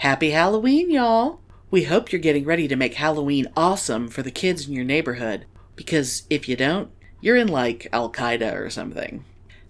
Happy Halloween, y'all! We hope you're getting ready to make Halloween awesome for the kids in your neighborhood, because if you don't, you're in like Al-Qaeda or something.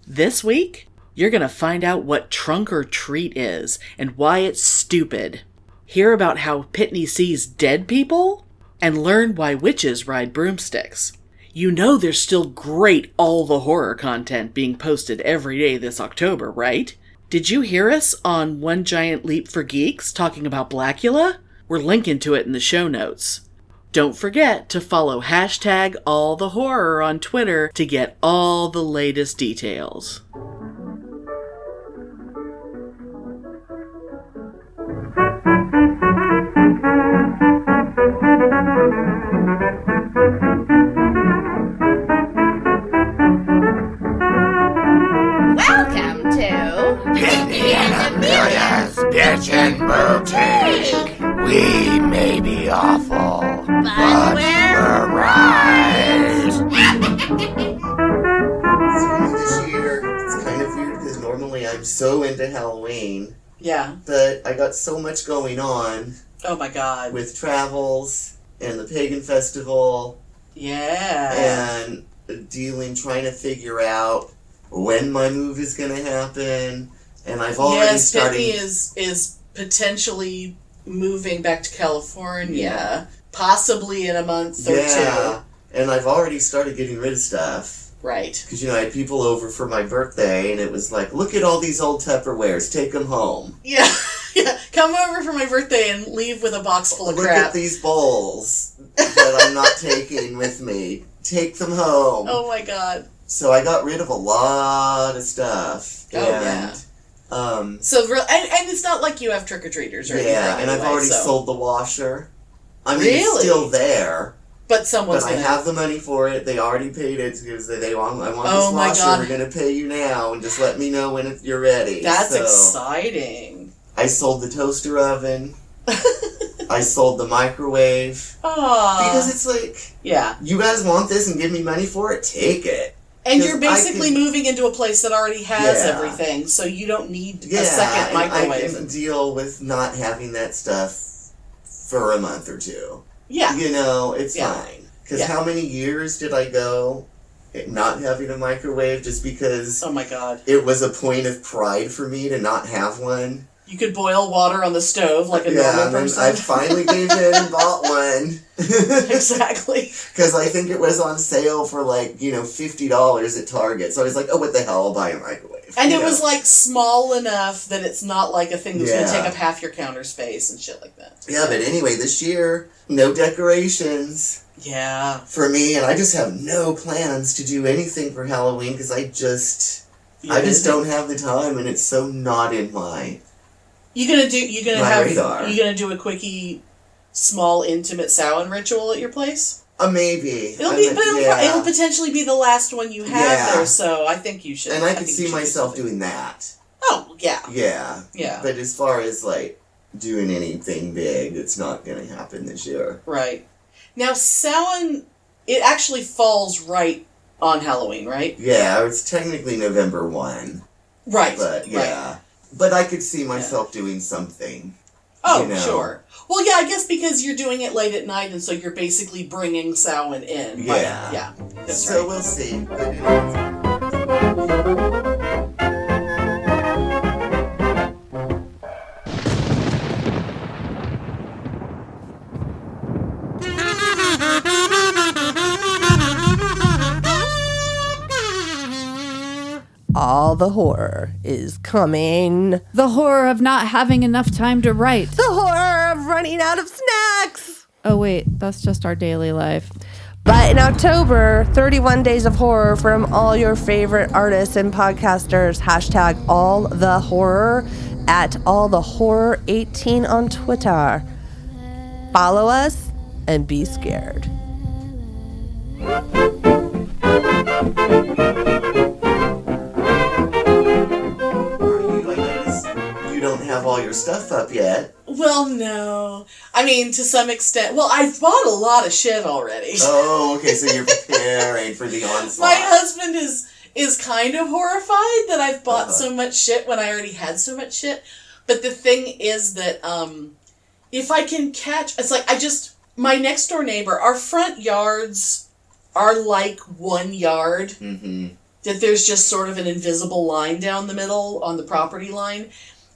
This week, you're gonna find out what trunk or treat is and why it's stupid. Hear about how Pitney sees dead people, and learn why witches ride broomsticks. You know there's still great all the horror content being posted every day this October, right? Did you hear us on One Giant Leap for Geeks talking about Blackula? We're linking to it in the show notes. Don't forget to follow #AllTheHorror on Twitter to get all the latest details. Welcome to Pitney and Amelia's Bitchin' Boutique. We may be awful, but we're right. So this year, it's kind of weird because normally I'm so into Halloween. Yeah. But I got so much going on. Oh my god. With travels and the pagan festival. Yeah. And trying to figure out when my move is going to happen. And I've already started... Yes, Pitney is potentially moving back to California, possibly in a month or two. And I've already started getting rid of stuff. Right. Because, I had people over for my birthday, and it was like, look at all these old Tupperwares, take them home. Yeah, yeah. Come over for my birthday and leave with a box full of crap. Look at these bowls that I'm not taking with me. Take them home. Oh my god. So I got rid of a lot of stuff. Oh, yeah. And it's not like you have trick-or-treaters or anything. Yeah, and I've already sold the washer. I mean, it's still there. But I have the money for it. They already paid it because I want this washer. God. We're going to pay you now, and just let me know when you're ready. That's exciting. I sold the toaster oven. I sold the microwave. Aww. Because it's like, you guys want this and give me money for it? Take it. And you're basically moving into a place that already has everything, so you don't need a second microwave. I can deal with not having that stuff for a month or two. Yeah. It's fine. Because how many years did I go not having a microwave just because oh my god, it was a point of pride for me to not have one? You could boil water on the stove like a normal person. I finally gave in and bought one. Exactly. Because I think it was on sale for $50 at Target. So I was like, oh, what the hell, I'll buy a microwave. And it was small enough that it's not like a thing that's going to take up half your counter space and shit like that. Yeah, but anyway, this year, no decorations. Yeah. For me, and I just have no plans to do anything for Halloween because I just don't have the time, and it's so not in my... You gonna do a quickie, small, intimate Samhain ritual at your place? Maybe. It'll potentially be the last one you have there, so I think you should. And I could see myself doing that. Oh, yeah. Yeah. Yeah. But as far as, doing anything big, it's not gonna happen this year. Right. Now, Samhain, it actually falls right on Halloween, right? Yeah, it's technically November 1. Right. But, yeah. Right. But I could see myself doing something. Oh, sure. Well, yeah, I guess because you're doing it late at night, and so you're basically bringing Samhain in. Yeah. Yeah. That's so right. We'll see. All the horror is coming. The horror of not having enough time to write. The horror of running out of snacks. Oh, wait, that's just our daily life. But in October, 31 days of horror from all your favorite artists and podcasters. #AllTheHorror at AllTheHorror18 on Twitter. Follow us and be scared. Have all your stuff up yet. Well, no. I mean, to some extent. Well, I've bought a lot of shit already. Oh, okay, so you're preparing for the onslaught. My husband is kind of horrified that I've bought so much shit when I already had so much shit. But the thing is that if I can catch, it's like my next door neighbor, our front yards are like one yard. Mm-hmm. That there's just sort of an invisible line down the middle on the property line.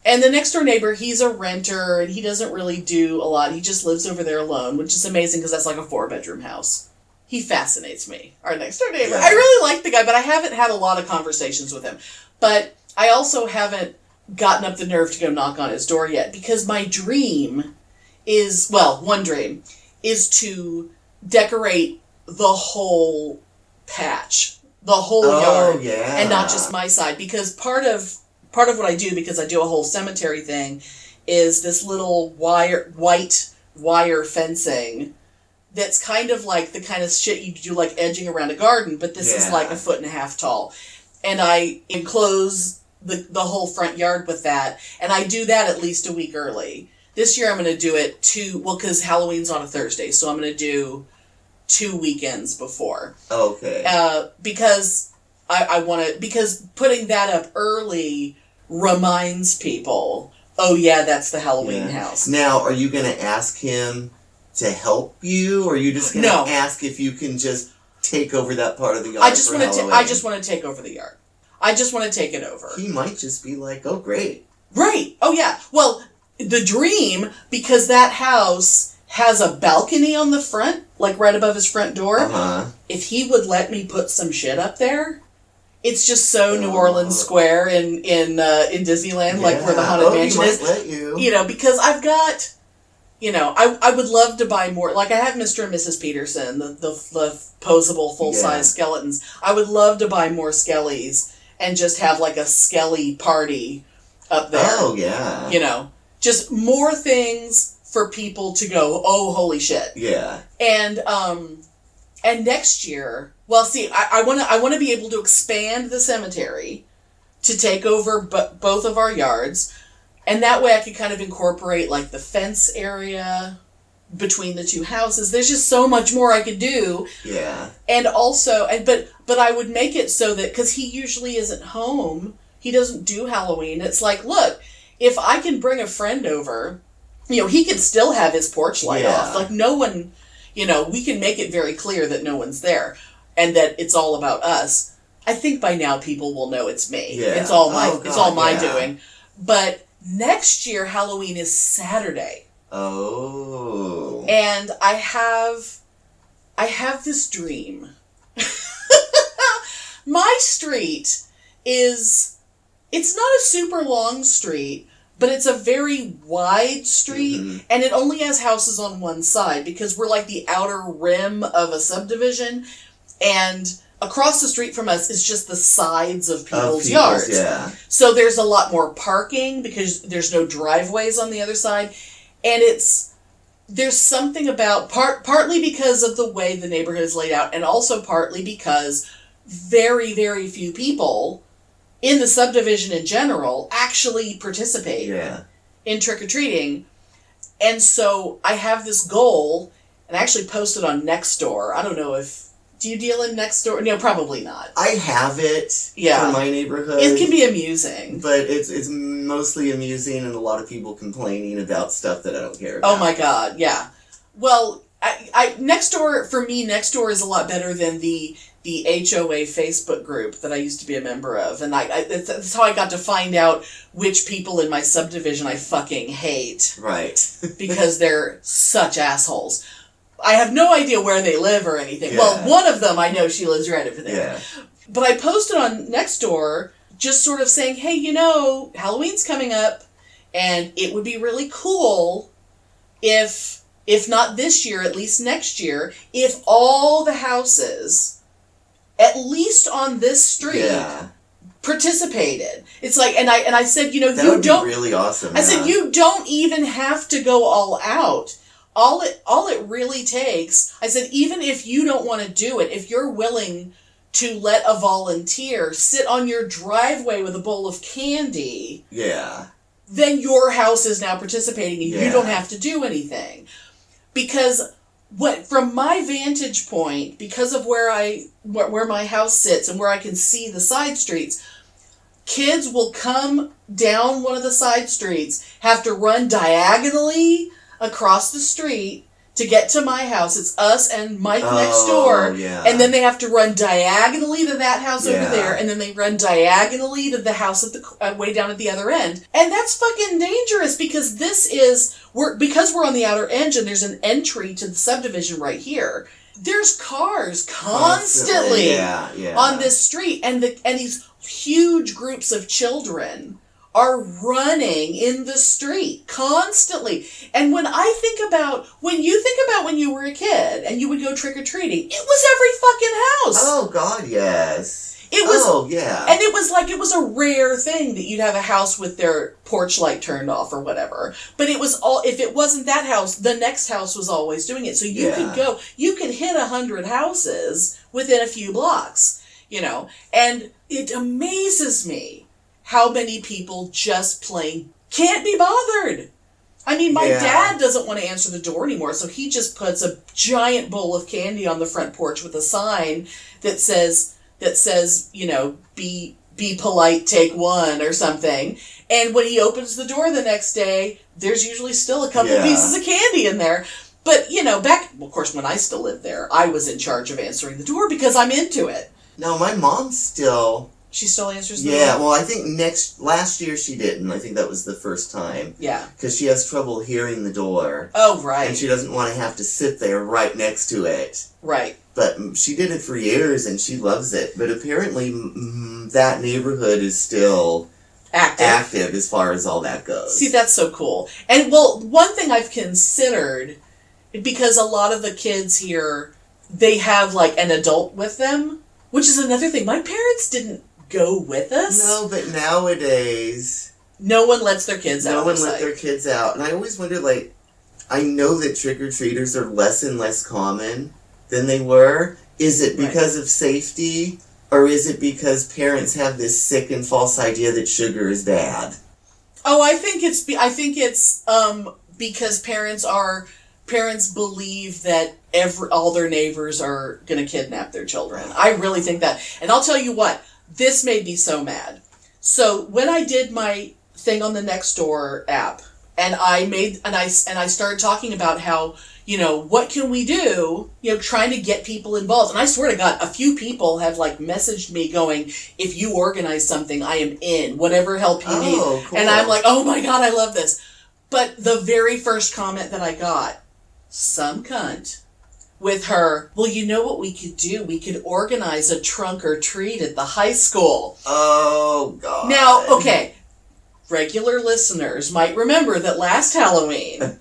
And the next door neighbor, he's a renter and he doesn't really do a lot. He just lives over there alone, which is amazing because that's like a 4-bedroom house. He fascinates me, our next door neighbor. Yeah. I really like the guy, but I haven't had a lot of conversations with him. But I also haven't gotten up the nerve to go knock on his door yet because my dream is, one dream, is to decorate the whole patch. The whole yard, and not just my side, because part of what I do, because I do a whole cemetery thing, is this little white wire fencing that's kind of like the kind of shit you do like edging around a garden, but this is like 1.5 feet tall, and I enclose the whole front yard with that, and I do that at least a week early. This year I'm going to do it because Halloween's on a Thursday, so I'm going to do 2 weekends before. Okay. Because I want to, because putting that up early reminds people, oh yeah, that's the Halloween house. Now, are you going to ask him to help you, or are you just going to ask if you can just take over that part of the yard? I just want to take over the yard. I just want to take it over. He might just be like, oh great. Right. Oh yeah. Well, the dream, because that house has a balcony on the front, like right above his front door. Uh-huh. If he would let me put some shit up there, it's just so New Orleans Square in Disneyland, like where the Haunted Mansion is. Let you. Because I've got, I would love to buy more. Like I have Mr. and Mrs. Peterson, the posable full-size skeletons. I would love to buy more skellies and just have like a skelly party up there. Oh yeah. Just more things for people to go, oh, holy shit. Yeah. And next year, I want to be able to expand the cemetery to take over both of our yards, and that way I could kind of incorporate like the fence area between the two houses. There's just so much more I could do. Yeah. And also, but I would make it so that, because he usually isn't home, he doesn't do Halloween. It's like, look, if I can bring a friend over, he could still have his porch light off. Like, no one, we can make it very clear that no one's there and that it's all about us. I think by now people will know it's me. Yeah. It's all my doing. But next year, Halloween is Saturday. Oh. And I have this dream. My street it's not a super long street, but it's a very wide street, and it only has houses on one side because we're like the outer rim of a subdivision, and across the street from us is just the sides of people's yards. Yeah. So there's a lot more parking because there's no driveways on the other side, and there's something about, partly because of the way the neighborhood is laid out, and also partly because very, very few people in the subdivision in general actually participate in trick-or-treating. And so I have this goal, and I actually posted on Nextdoor. I don't know do you deal in Nextdoor? No, probably not. I have it for my neighborhood. It can be amusing. But it's mostly amusing and a lot of people complaining about stuff that I don't care about. Oh my god, yeah. Well, Nextdoor, for me, Nextdoor is a lot better than the HOA Facebook group that I used to be a member of. And that's how I got to find out which people in my subdivision I fucking hate. Right. Because they're such assholes. I have no idea where they live or anything. Yeah. Well, one of them, I know she lives right over there. Yeah. But I posted on Nextdoor just sort of saying, hey, Halloween's coming up, and it would be really cool if not this year, at least next year, if all the houses, at least on this street, participated. It's like, and I said, that would be really awesome. I said, you don't even have to go all out. All it really takes, I said, even if you don't want to do it, if you're willing to let a volunteer sit on your driveway with a bowl of candy, then your house is now participating and you don't have to do anything. Because from my vantage point, because of where my house sits and where I can see the side streets, kids will come down one of the side streets, have to run diagonally across the street to get to my house. It's us and Mike next door. Yeah. And then they have to run diagonally to that house over there. And then they run diagonally to the house at the way down at the other end. And that's fucking dangerous because because we're on the outer edge and there's an entry to the subdivision right here. There's cars constantly on this street. And these huge groups of children are running in the street constantly. And when you think about when you were a kid and you would go trick-or-treating, it was every fucking house. Oh, God, yes. It was, oh, yeah. And it was a rare thing that you'd have a house with their porch light turned off or whatever. But it was if it wasn't that house, the next house was always doing it. So you could hit 100 houses within a few blocks, and it amazes me how many people just plain can't be bothered. I mean, my dad doesn't want to answer the door anymore, so he just puts a giant bowl of candy on the front porch with a sign that says, be polite, take one, or something. And when he opens the door the next day, there's usually still a couple pieces of candy in there. But, of course, when I still lived there, I was in charge of answering the door because I'm into it. No, my mom still... She still answers the door? Yeah, well, I think last year she didn't. I think that was the first time. Yeah. Because she has trouble hearing the door. Oh, right. And she doesn't want to have to sit there right next to it. Right. But she did it for years, and she loves it. But apparently that neighborhood is still active as far as all that goes. See, that's so cool. And, well, one thing I've considered, because a lot of the kids here, they have, an adult with them, which is another thing. My parents didn't go with us. No, but nowadays... No one lets their kids out. No one let their kids out. And I always wonder, I know that trick-or-treaters are less and less common than they were. Is it because of safety? Or is it because parents have this sick and false idea that sugar is bad? Oh, I think it's because parents believe that all their neighbors are going to kidnap their children. I really think that. And I'll tell you what, this made me so mad. So when I did my thing on the Nextdoor app, and I started talking about how, what can we do, trying to get people involved. And I swear to God, a few people have messaged me going, if you organize something, I am in, whatever help you need. Cool. And I'm like, oh my God, I love this. But the very first comment that I got, some cunt with her, well, you know what we could do? We could organize a trunk or treat at the high school. Oh, God. Now, okay, regular listeners might remember that last Halloween,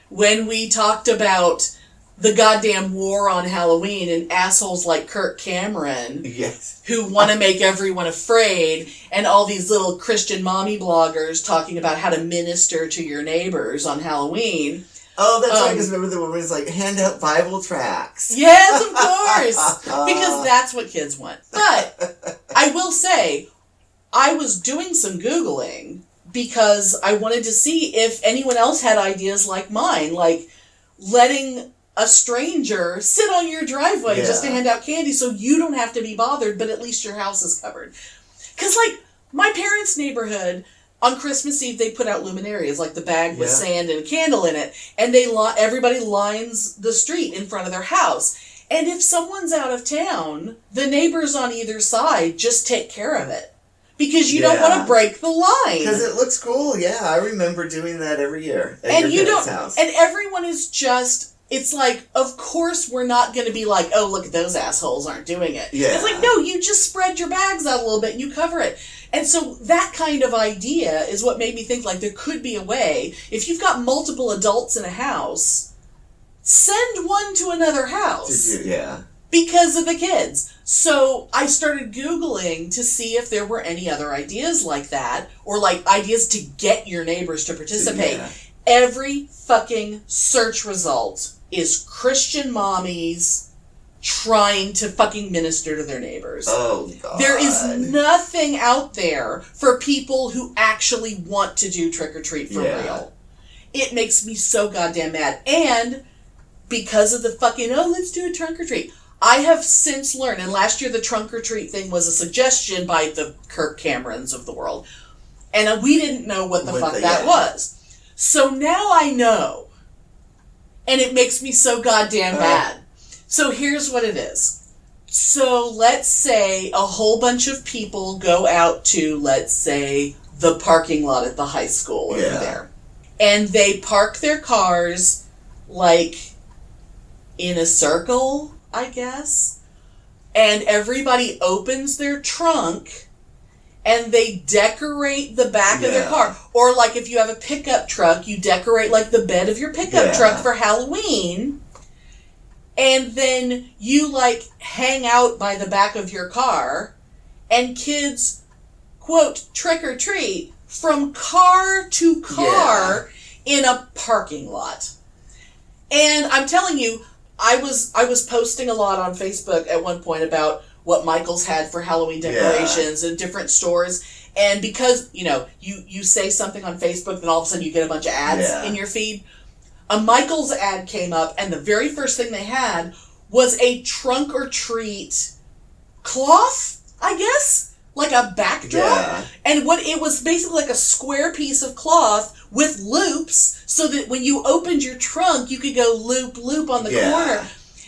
when we talked about the goddamn war on Halloween and assholes like Kirk Cameron, who want to make everyone afraid, and all these little Christian mommy bloggers talking about how to minister to your neighbors on Halloween. Oh, that's right, because remember the woman was hand out Bible tracts. Yes, of course, because that's what kids want. But I will say, I was doing some Googling because I wanted to see if anyone else had ideas like mine, like letting a stranger sit on your driveway just to hand out candy so you don't have to be bothered, but at least your house is covered. Because, my parents' neighborhood, on Christmas Eve, they put out luminarias, the bag with sand and a candle in it, and everybody lines the street in front of their house. And if someone's out of town, the neighbors on either side just take care of it. Because you don't want to break the line. Because it looks cool, I remember doing that every year at your parents' house. And everyone is just, it's of course we're not going to be oh, look at those assholes aren't doing it. Yeah. It's no, you just spread your bags out a little bit and you cover it. And so that kind of idea is what made me think there could be a way, if you've got multiple adults in a house, send one to another house. Because of the kids. So I started Googling to see if there were any other ideas like that, or ideas to get your neighbors to participate. Every fucking search result is Christian mommies trying to fucking minister to their neighbors. Oh, God. There is nothing out there for people who actually want to do trick-or-treat for real. It makes me so goddamn mad. And because of the fucking, let's do a trunk-or-treat. I have since learned, and last year the trunk or treat thing was a suggestion by the Kirk Camerons of the world, and we didn't know what the fuck that was. So now I know, and it makes me so goddamn mad. So here's what it is. So let's say a whole bunch of people go out to, let's say, the parking lot at the high school over there, and they park their cars, like, in a circle, I guess, and everybody opens their trunk and they decorate the back of their car. Or like if you have a pickup truck, you decorate like the bed of your pickup truck for Halloween, and then you like hang out by the back of your car, and kids, quote, trick or treat from car to car in a parking lot. And I'm telling you, I was posting a lot on Facebook at one point about what Michael's had for Halloween decorations in different stores. And because, you say something on Facebook, then all of a sudden you get a bunch of ads in your feed. A Michael's ad came up, and the very first thing they had was a trunk or treat cloth, I guess? Like a backdrop. Yeah. And it was basically like a square piece of cloth with loops, so that when you opened your trunk, you could go loop on the corner.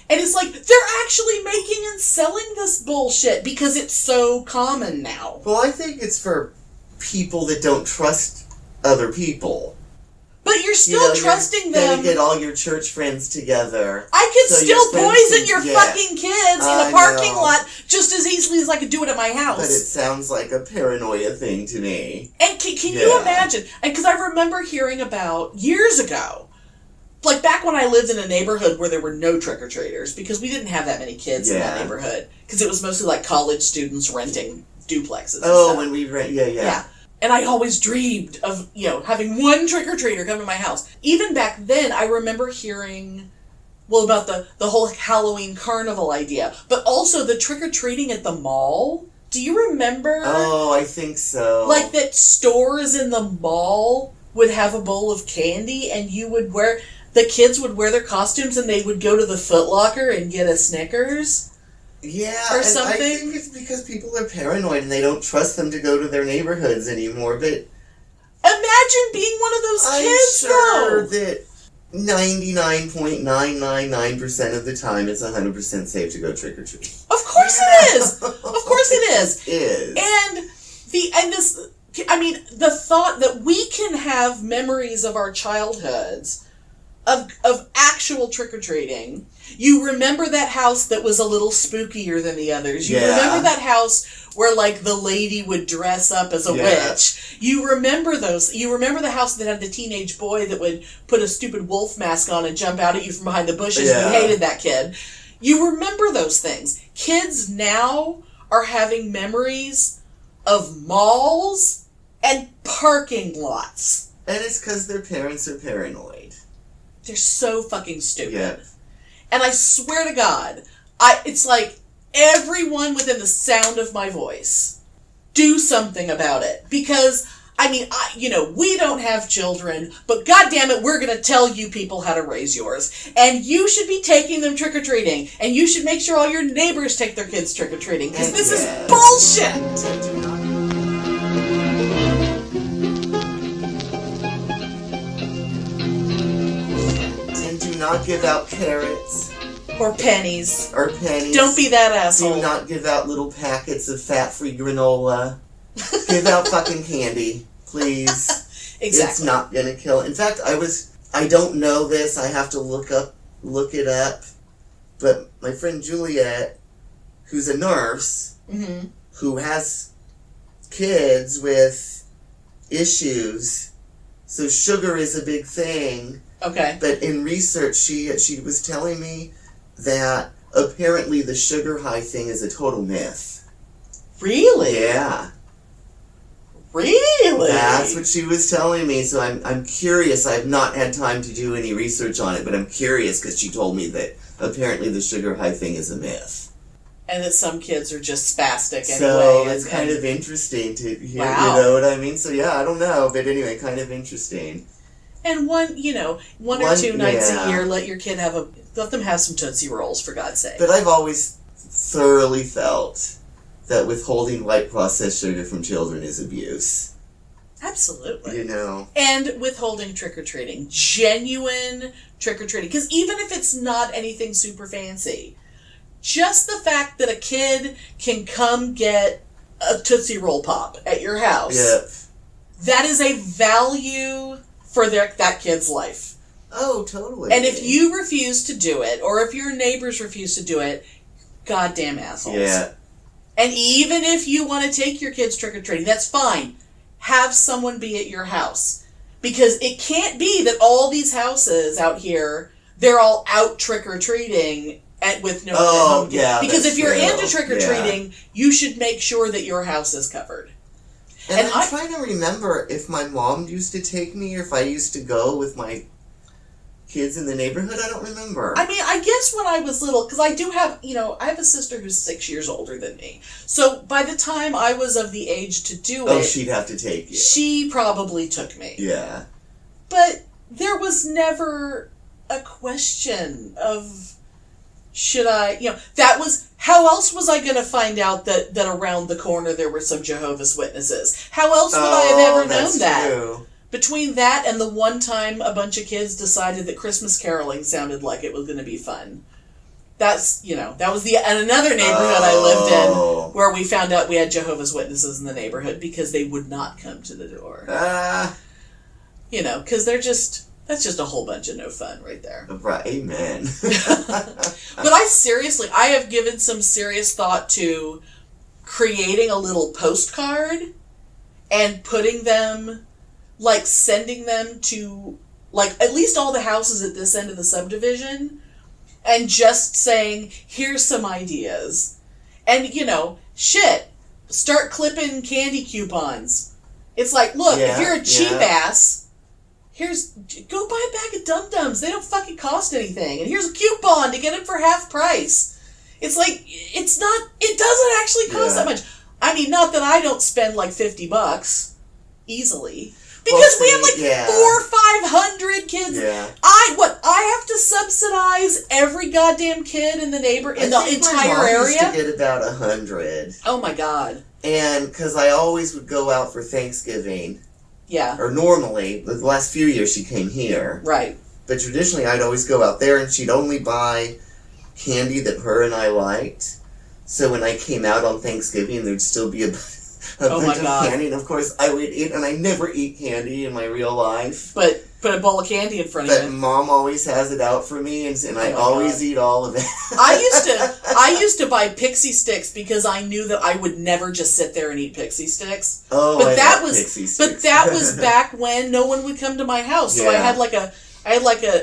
And it's like, they're actually making and selling this bullshit because it's so common now. Well, I think it's for people that don't trust other people. But you're still trusting them. Then you get all your church friends together. I could still poison your fucking kids in a parking lot just as easily as I could do it at my house. But it sounds like a paranoia thing to me. And can you imagine? Because I remember hearing about years ago, like back when I lived in a neighborhood where there were no trick-or-treaters, because we didn't have that many kids in that neighborhood. Because it was mostly like college students renting duplexes. Oh, when we rent, yeah. And I always dreamed of, having one trick-or-treater come to my house. Even back then, I remember hearing, about the whole Halloween carnival idea. But also the trick-or-treating at the mall. Do you remember? Oh, I think so. Like that stores in the mall would have a bowl of candy, and the kids would wear their costumes, and they would go to the Foot Locker and get a Snickers. Yeah, or and something. I think it's because people are paranoid and they don't trust them to go to their neighborhoods anymore, but... Imagine being one of those kids, though! I'm sure that 99.999% of the time it's 100% safe to go trick-or-treat. Of course it is! Of course it is! It is. The thought that we can have memories of our childhoods of actual trick-or-treating. You remember that house that was a little spookier than the others. You remember that house where, like, the lady would dress up as a witch. You remember those. You remember the house that had the teenage boy that would put a stupid wolf mask on and jump out at you from behind the bushes. You hated that kid. You remember those things. Kids now are having memories of malls and parking lots. And it's because their parents are paranoid. They're so fucking stupid. Yep. And I swear to God, it's like everyone within the sound of my voice, do something about it. Because, we don't have children, but goddammit, we're going to tell you people how to raise yours. And you should be taking them trick-or-treating. And you should make sure all your neighbors take their kids trick-or-treating. Because this is bullshit! Not give out carrots. Or pennies. Don't be that asshole. Do not give out little packets of fat-free granola. Give out fucking candy, please. Exactly. It's not gonna kill. In fact, I don't know this, I have to look it up, but my friend Juliet, who's a nurse, who has kids with issues, so sugar is a big thing. Okay. But in research, she was telling me that apparently the sugar high thing is a total myth. Really? Yeah. Really? That's what she was telling me, so I'm curious. I've not had time to do any research on it, but I'm curious because she told me that apparently the sugar high thing is a myth. And that some kids are just spastic anyway. So it's kind of interesting to hear, wow. You know what I mean? So yeah, I don't know, but anyway, kind of interesting. And one or two nights a year, let them have some Tootsie Rolls, for God's sake. But I've always thoroughly felt that withholding white processed sugar from children is abuse. Absolutely. And withholding trick-or-treating. Genuine trick-or-treating. Because even if it's not anything super fancy, just the fact that a kid can come get a Tootsie Roll Pop at your house, that is a value for that kid's life. Oh, totally. And if you refuse to do it, or if your neighbors refuse to do it, goddamn assholes. Yeah. And even if you want to take your kids trick-or-treating, that's fine. Have someone be at your house. Because it can't be that all these houses out here, they're all out trick-or-treating with no home. Yeah, because if you're true. into trick-or-treating, you should make sure that your house is covered. And I'm trying to remember if my mom used to take me or if I used to go with my kids in the neighborhood. I don't remember. I mean, I guess when I was little, because I do have, I have a sister who's 6 years older than me. So by the time I was of the age to do it... she'd have to take you. She probably took me. Yeah. But there was never a question of... Should I, that was, how else was I going to find out that around the corner there were some Jehovah's Witnesses? How else would I have ever known that? True. Between that and the one time a bunch of kids decided that Christmas caroling sounded like it was going to be fun. That's, that was another neighborhood I lived in where we found out we had Jehovah's Witnesses in the neighborhood because they would not come to the door. Because that's just a whole bunch of no fun right there. Right, amen. But I have given some serious thought to creating a little postcard and putting them, sending them to, at least all the houses at this end of the subdivision, and just saying, here's some ideas. And, start clipping candy coupons. It's like, look, if you're a cheap ass... go buy a bag of Dum-Dums. They don't fucking cost anything. And here's a coupon to get them for half price. It's like, it doesn't actually cost that much. I mean, not that I don't spend $50 easily. Because we have 400 or 500 kids. Yeah. I have to subsidize every goddamn kid in the entire area? I used to get about 100. Oh my God. And, because I always would go out for Thanksgiving. Yeah. Or normally, the last few years she came here. Right. But traditionally I'd always go out there and she'd only buy candy that her and I liked. So when I came out on Thanksgiving, there'd still be a bunch of candy. And of course I would eat, and I never eat candy in my real life. But put a bowl of candy in front of you. But Mom always has it out for me, and I always eat all of it. I used to buy pixie sticks because I knew that I would never just sit there and eat pixie sticks. Oh, but that was back when no one would come to my house. So I had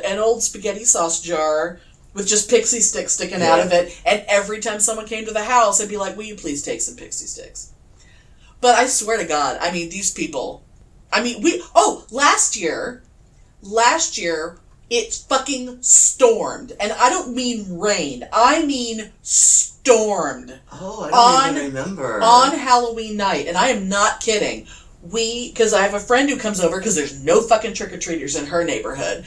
an old spaghetti sauce jar with just pixie sticks sticking out of it, and every time someone came to the house, I'd be like, "Will you please take some pixie sticks?" But I swear to God, I mean, these people. I mean, Last year, it fucking stormed. And I don't mean rained. I mean stormed. Oh, I don't even remember. On Halloween night. And I am not kidding. Because I have a friend who comes over, because there's no fucking trick-or-treaters in her neighborhood.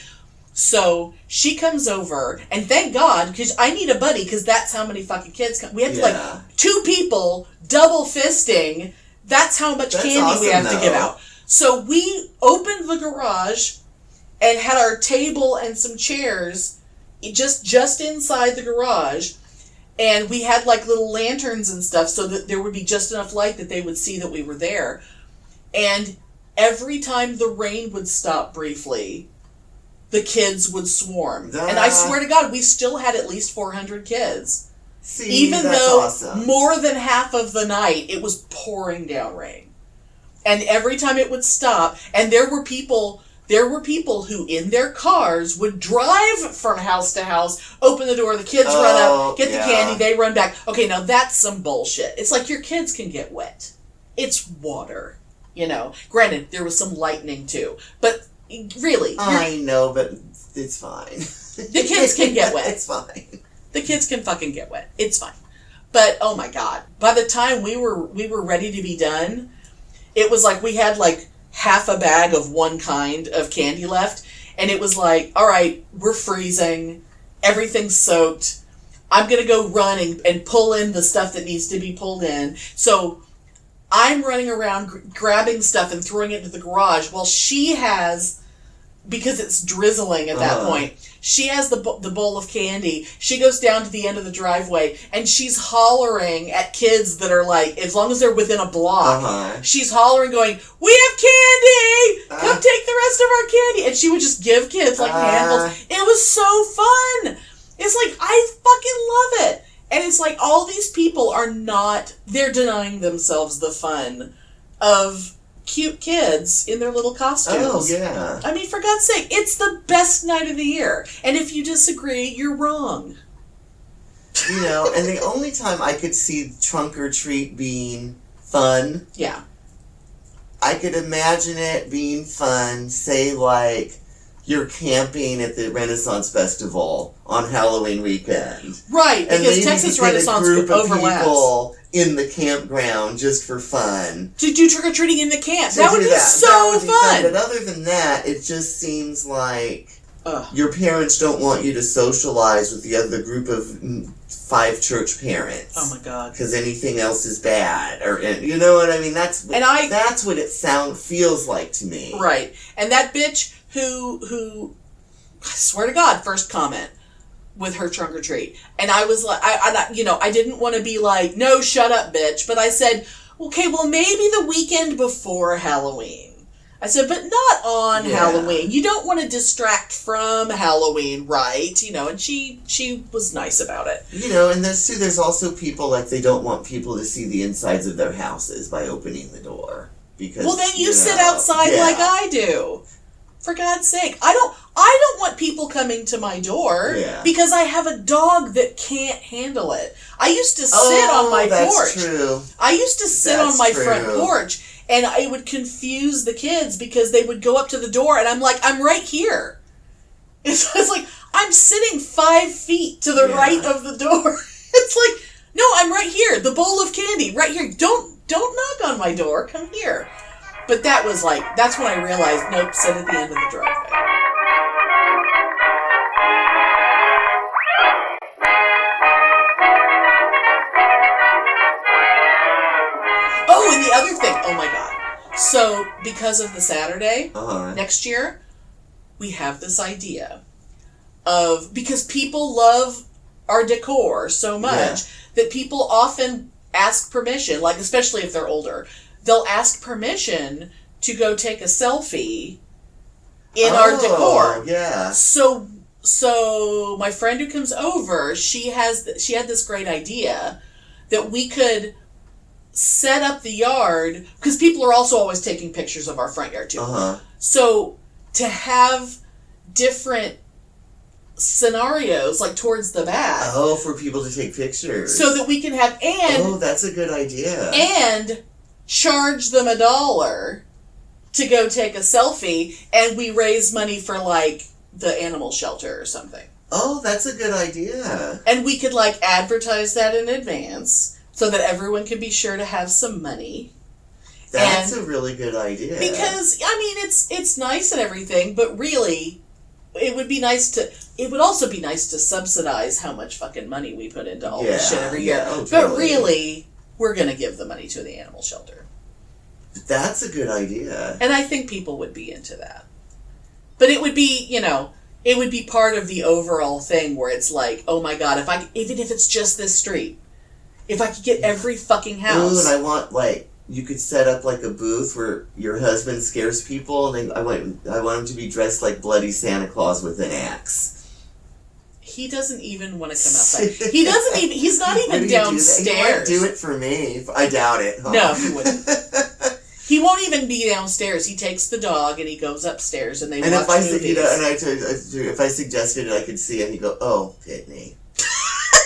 So, she comes over, and thank God, because I need a buddy, because that's how many fucking kids come. We have to, 2 people, double fisting. That's how much candy we have to give out. So, we opened the garage and had our table and some chairs just inside the garage. And we had little lanterns and stuff so that there would be just enough light that they would see that we were there. And every time the rain would stop briefly, the kids would swarm. And I swear to God, we still had at least 400 kids. See, even that's though awesome. More than half of the night it was pouring down rain. And every time it would stop, and there were people who in their cars would drive from house to house, open the door, the kids run up, get the candy, they run back. Okay, now that's some bullshit. It's like your kids can get wet. It's water, Granted, there was some lightning too, but really. I know, but it's fine. The kids can get wet. It's fine. The kids can fucking get wet. It's fine. But, oh my God, by the time we were ready to be done, it was like we had half a bag of one kind of candy left, And it was like, all right, we're freezing. Everything's soaked. I'm going to go run and pull in the stuff that needs to be pulled in. So I'm running around grabbing stuff and throwing it into the garage while she has, because it's drizzling at that point, she has the bowl of candy. She goes down to the end of the driveway and she's hollering at kids that are like, as long as they're within a block, she's hollering going, we have candy! Come take the rest of our candy! And she would just give kids like handfuls. It was so fun! It's like, I fucking love it! And it's like, all these people are not, they're denying themselves the fun of cute kids in their little costumes. Oh, yeah. I mean, for God's sake, it's the best night of the year. And if you disagree, you're wrong. You know, and the only time I could see trunk or treat being fun, I could imagine it being fun, say, like, you're camping at the Renaissance Festival on Halloween weekend. Right, and because Texas Renaissance overlaps. A group of people in the campground just for fun. To do trick-or-treating in the camp. That would be so fun. But other than that, it just seems like your parents don't want you to socialize with the other group of 5 church parents. Oh my God. Because anything else is bad. Or you know what I mean? That's what it feels like to me. Right. And that bitch who I swear to God, first comment with her trunk or treat. And I was like, I didn't want to be like, no, shut up, bitch. But I said, okay, well, maybe the weekend before Halloween. I said, but not on Halloween. You don't want to distract from Halloween, right? You know, and she was nice about it. You know, and there's also people, like, they don't want people to see the insides of their houses by opening the door. Because, well, then you sit outside like I do. For God's sake, I don't want people coming to my door because I have a dog that can't handle it. I used to sit on my porch. True. I used to sit on my front porch, and I would confuse the kids because they would go up to the door, and I'm like, I'm right here. It's like, I'm sitting 5 feet to the right of the door. It's like, no, I'm right here. The bowl of candy, right here. Don't knock on my door. Come here. But that was like, that's when I realized, nope, sit at the end of the driveway. Oh, and the other thing, oh my God. So, because of the Saturday, next year, we have this idea of, because people love our decor so much, that people often ask permission, like, especially if they're older, they'll ask permission to go take a selfie in our decor. Yeah. So my friend who comes over, she had this great idea that we could set up the yard, because people are also always taking pictures of our front yard too. So to have different scenarios, like towards the back. Oh, for people to take pictures. So that we can have, oh, that's a good idea. And charge them $1 to go take a selfie, and we raise money for, like, the animal shelter or something. Oh, that's a good idea. And we could, like, advertise that in advance so that everyone can be sure to have some money. That's a really good idea. Because, I mean, it's nice and everything, but really, it would also be nice to subsidize how much fucking money we put into all this shit every year. Oh, totally. But really, we're going to give the money to the animal shelter. That's a good idea. And I think people would be into that. But it would be, it would be part of the overall thing where it's like, oh my God, even if it's just this street, if I could get every fucking house. Ooh, and I want, like, you could set up, like, a booth where your husband scares people, and I want him to be dressed like Bloody Santa Claus with an axe. He doesn't even want to come outside. He's not even downstairs. He might do it for me. I doubt it. Huh? No, he wouldn't. He won't even be downstairs. He takes the dog and he goes upstairs and they watch movies. If I suggested it, I could see it. He'd go, "Oh, Pitney."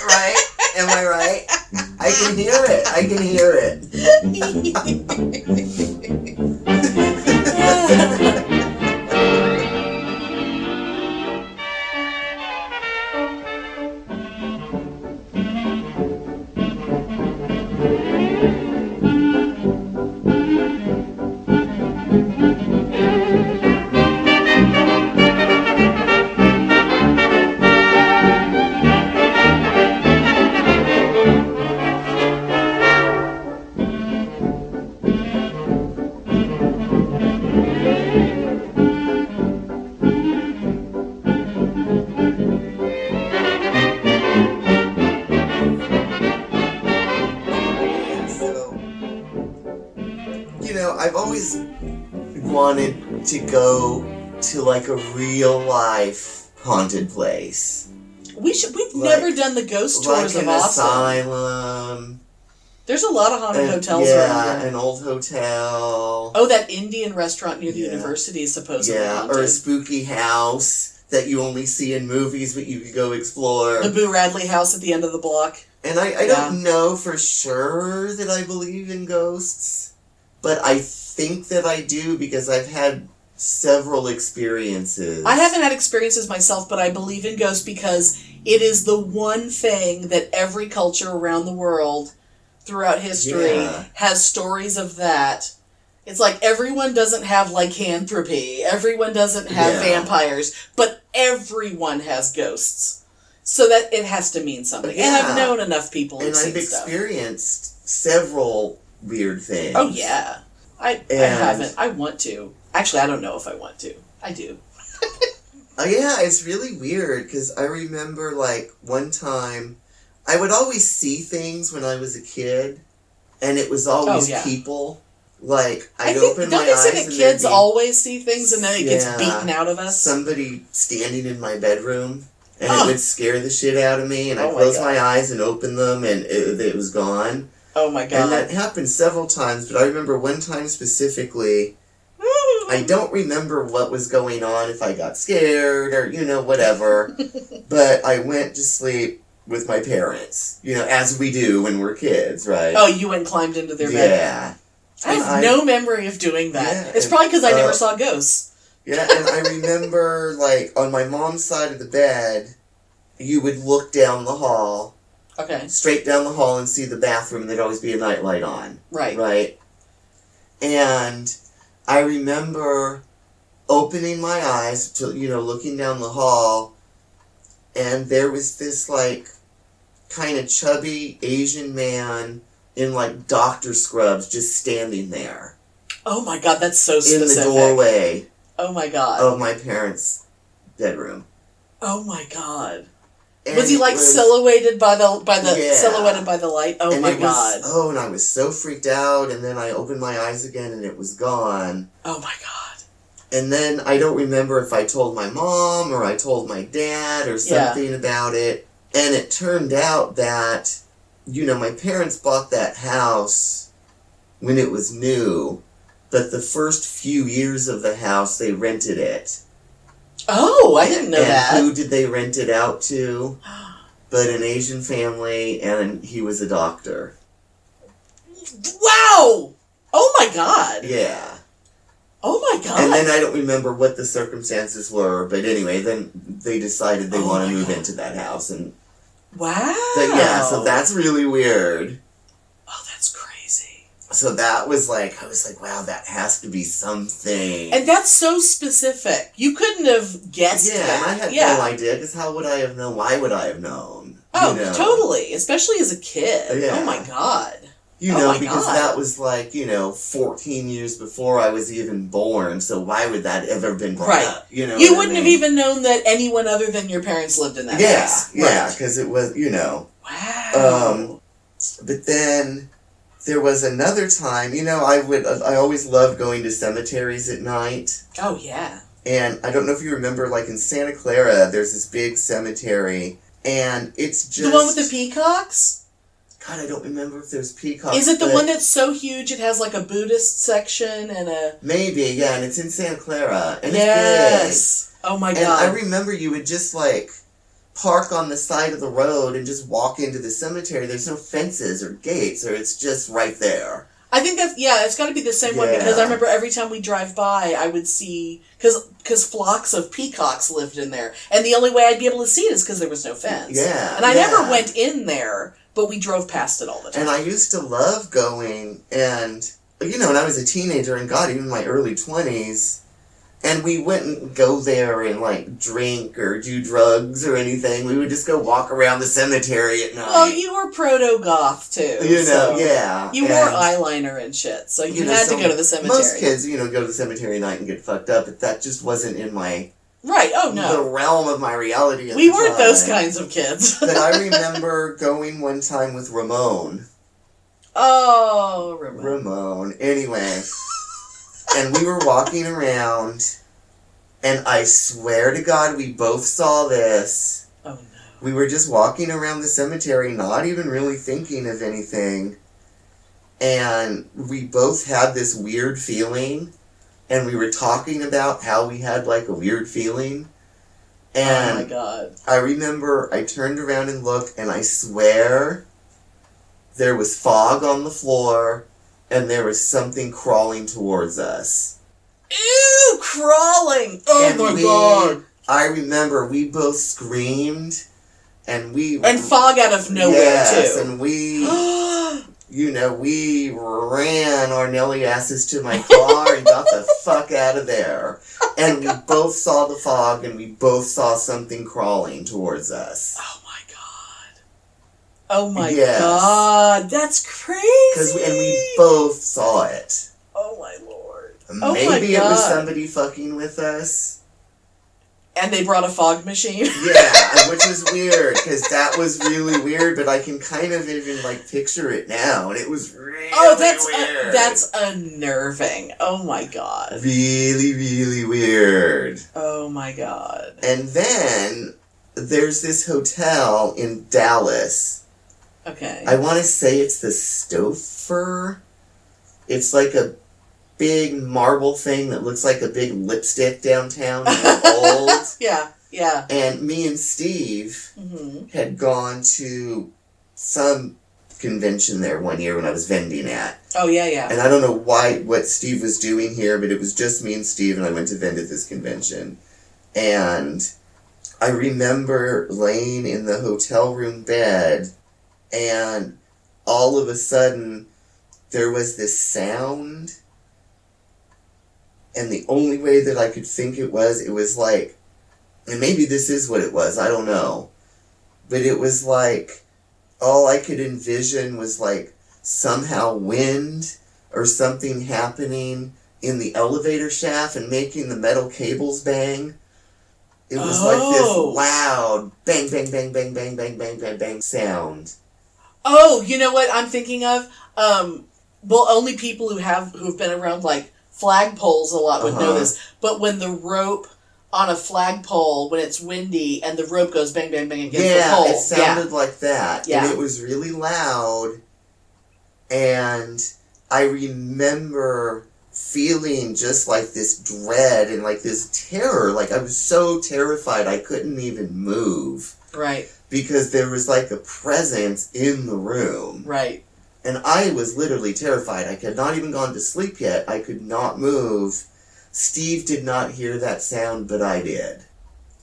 Right? Am I right? I can hear it. I can hear it. I've always wanted to go to like a real life haunted place. We've never done the ghost tours of Austin. Asylum. There's a lot of haunted hotels around here. An old hotel. Oh, that Indian restaurant near the university is supposedly haunted. Or a spooky house that you only see in movies, but you could go explore. The Boo Radley house at the end of the block. And I don't know for sure that I believe in ghosts, but I think that I do because I've had several experiences. I haven't had experiences myself, but I believe in ghosts because it is the one thing that every culture around the world throughout history has stories of that. It's like everyone doesn't have lycanthropy, everyone doesn't have vampires, but everyone has ghosts. So that it has to mean something. And I've known enough people who've seen stuff. And I've experienced several weird things. Oh, yeah. I haven't. I want to. Actually, I don't know if I want to. I do. It's really weird because I remember one time I would always see things when I was a kid, and it was always people. I'd open my eyes. Don't they say that kids always see things and then it gets beaten out of us? Somebody standing in my bedroom, and it would scare the shit out of me, and I'd close my eyes and open them, and it was gone. Oh my God. And that happened several times, but I remember one time specifically, I don't remember what was going on, if I got scared or, whatever, but I went to sleep with my parents, as we do when we're kids, right? Oh, you went and climbed into their bed? Yeah. I have no memory of doing that. Yeah, it's probably because I never saw ghosts. Yeah, and I remember, on my mom's side of the bed, you would look down the hall. Okay. Straight down the hall and see the bathroom, and there'd always be a nightlight on. Right. Right? And I remember opening my eyes to, looking down the hall, and there was this, kind of chubby Asian man in, doctor scrubs just standing there. Oh my God, that's so specific. In the doorway. Oh my God. Of my parents' bedroom. Oh my God. And was he silhouetted by the silhouetted by the light? Oh my God. And I was so freaked out, and then I opened my eyes again and it was gone. Oh my God. And then I don't remember if I told my mom or I told my dad or something about it. And it turned out that, my parents bought that house when it was new, but the first few years of the house they rented it. Oh, I didn't know that. And who did they rent it out to? But an Asian family, and he was a doctor. Wow! Oh my God. Yeah. Oh my God. And then I don't remember what the circumstances were, but anyway, then they decided they want to move into that house. And wow. So that's really weird. Oh, that's crazy. So that was I was like, wow, that has to be something. And that's so specific. You couldn't have guessed that. And I had no idea, because how would I have known? Why would I have known? Oh, totally. Especially as a kid. Yeah. Oh my God. Because that was 14 years before I was even born, so why would that ever been brought up? You wouldn't have even known that anyone other than your parents lived in that house. Yeah, because it was, Wow. But then there was another time, I always loved going to cemeteries at night. Oh, yeah. And I don't know if you remember, in Santa Clara, there's this big cemetery, and it's just... The one with the peacocks? God, I don't remember if there's peacocks. Is it the one that's so huge it has a Buddhist section and a... Maybe, yeah, and it's in Santa Clara. And yes. It's big. Oh my God. And I remember you would just park on the side of the road and just walk into the cemetery. There's no fences or gates, or it's just right there. I think that's, it's got to be the same one, because I remember every time we drive by, I would see, because flocks of peacocks lived in there. And the only way I'd be able to see it is because there was no fence. Yeah. And I never went in there, but we drove past it all the time. And I used to love going, and, when I was a teenager, and God, even in my early 20s, and we wouldn't go there and, drink or do drugs or anything. We would just go walk around the cemetery at night. Well, you were proto-goth, too. Yeah. You wore eyeliner and shit, so you had to go to the cemetery. Most kids, go to the cemetery at night and get fucked up, but that just wasn't in my Right. Oh, the no. realm of my reality. We weren't those kinds of kids. But I remember going one time with Ramon. Oh, Ramon. Ramon. Anyway. And we were walking around, and I swear to God, we both saw this. Oh, no. We were just walking around the cemetery, not even really thinking of anything. And we both had this weird feeling. And we were talking about how we had, like, a weird feeling. And oh, my God. I remember I turned around and looked, and I swear there was fog on the floor, and there was something crawling towards us. Ew, crawling! Oh, And my God. I remember we both screamed, and we... And fog out of nowhere, yes, too. And we... You know, we ran our Nelly asses to my car and got the fuck out of there. And we both saw the fog, and we both saw something crawling towards us. Oh, my God. Oh, my Yes. God. That's crazy. And we both saw it. Oh, my Lord. Maybe my it was God. somebody fucking with us. And they brought a fog machine. Yeah, which was weird, because that was really weird, but I can kind of even, like, picture it now, and it was really weird. That's unnerving. Oh, my God. Really, really weird. Oh, my God. And then there's this hotel in Dallas. Okay. I want to say it's the Stouffer. It's like a big marble thing that looks like a big lipstick downtown. And old. Yeah, yeah. And me and Steve had gone to some convention there one year when I was vending at. Oh, yeah, yeah. And I don't know what Steve was doing here, but it was just me and Steve, and I went to vend at this convention. And I remember laying in the hotel room bed, and all of a sudden, there was this sound, and the only way that I could think it was like, and maybe this is what it was, I don't know, but it was like, all I could envision was like, somehow wind or something happening in the elevator shaft and making the metal cables bang. It was like this loud bang, bang, bang, bang, bang, bang, bang, bang, bang sound. Oh, you know what I'm thinking of? Well, only people who've been around like flagpoles a lot would know this. But when the rope on a flagpole, when it's windy and the rope goes bang, bang, bang against the pole. Yeah, it sounded like that. Yeah. And it was really loud. And I remember feeling just like this dread and like this terror. Like I was so terrified I couldn't even move. Right. Because there was like a presence in the room. Right. And I was literally terrified. I had not even gone to sleep yet. I could not move. Steve did not hear that sound, but I did.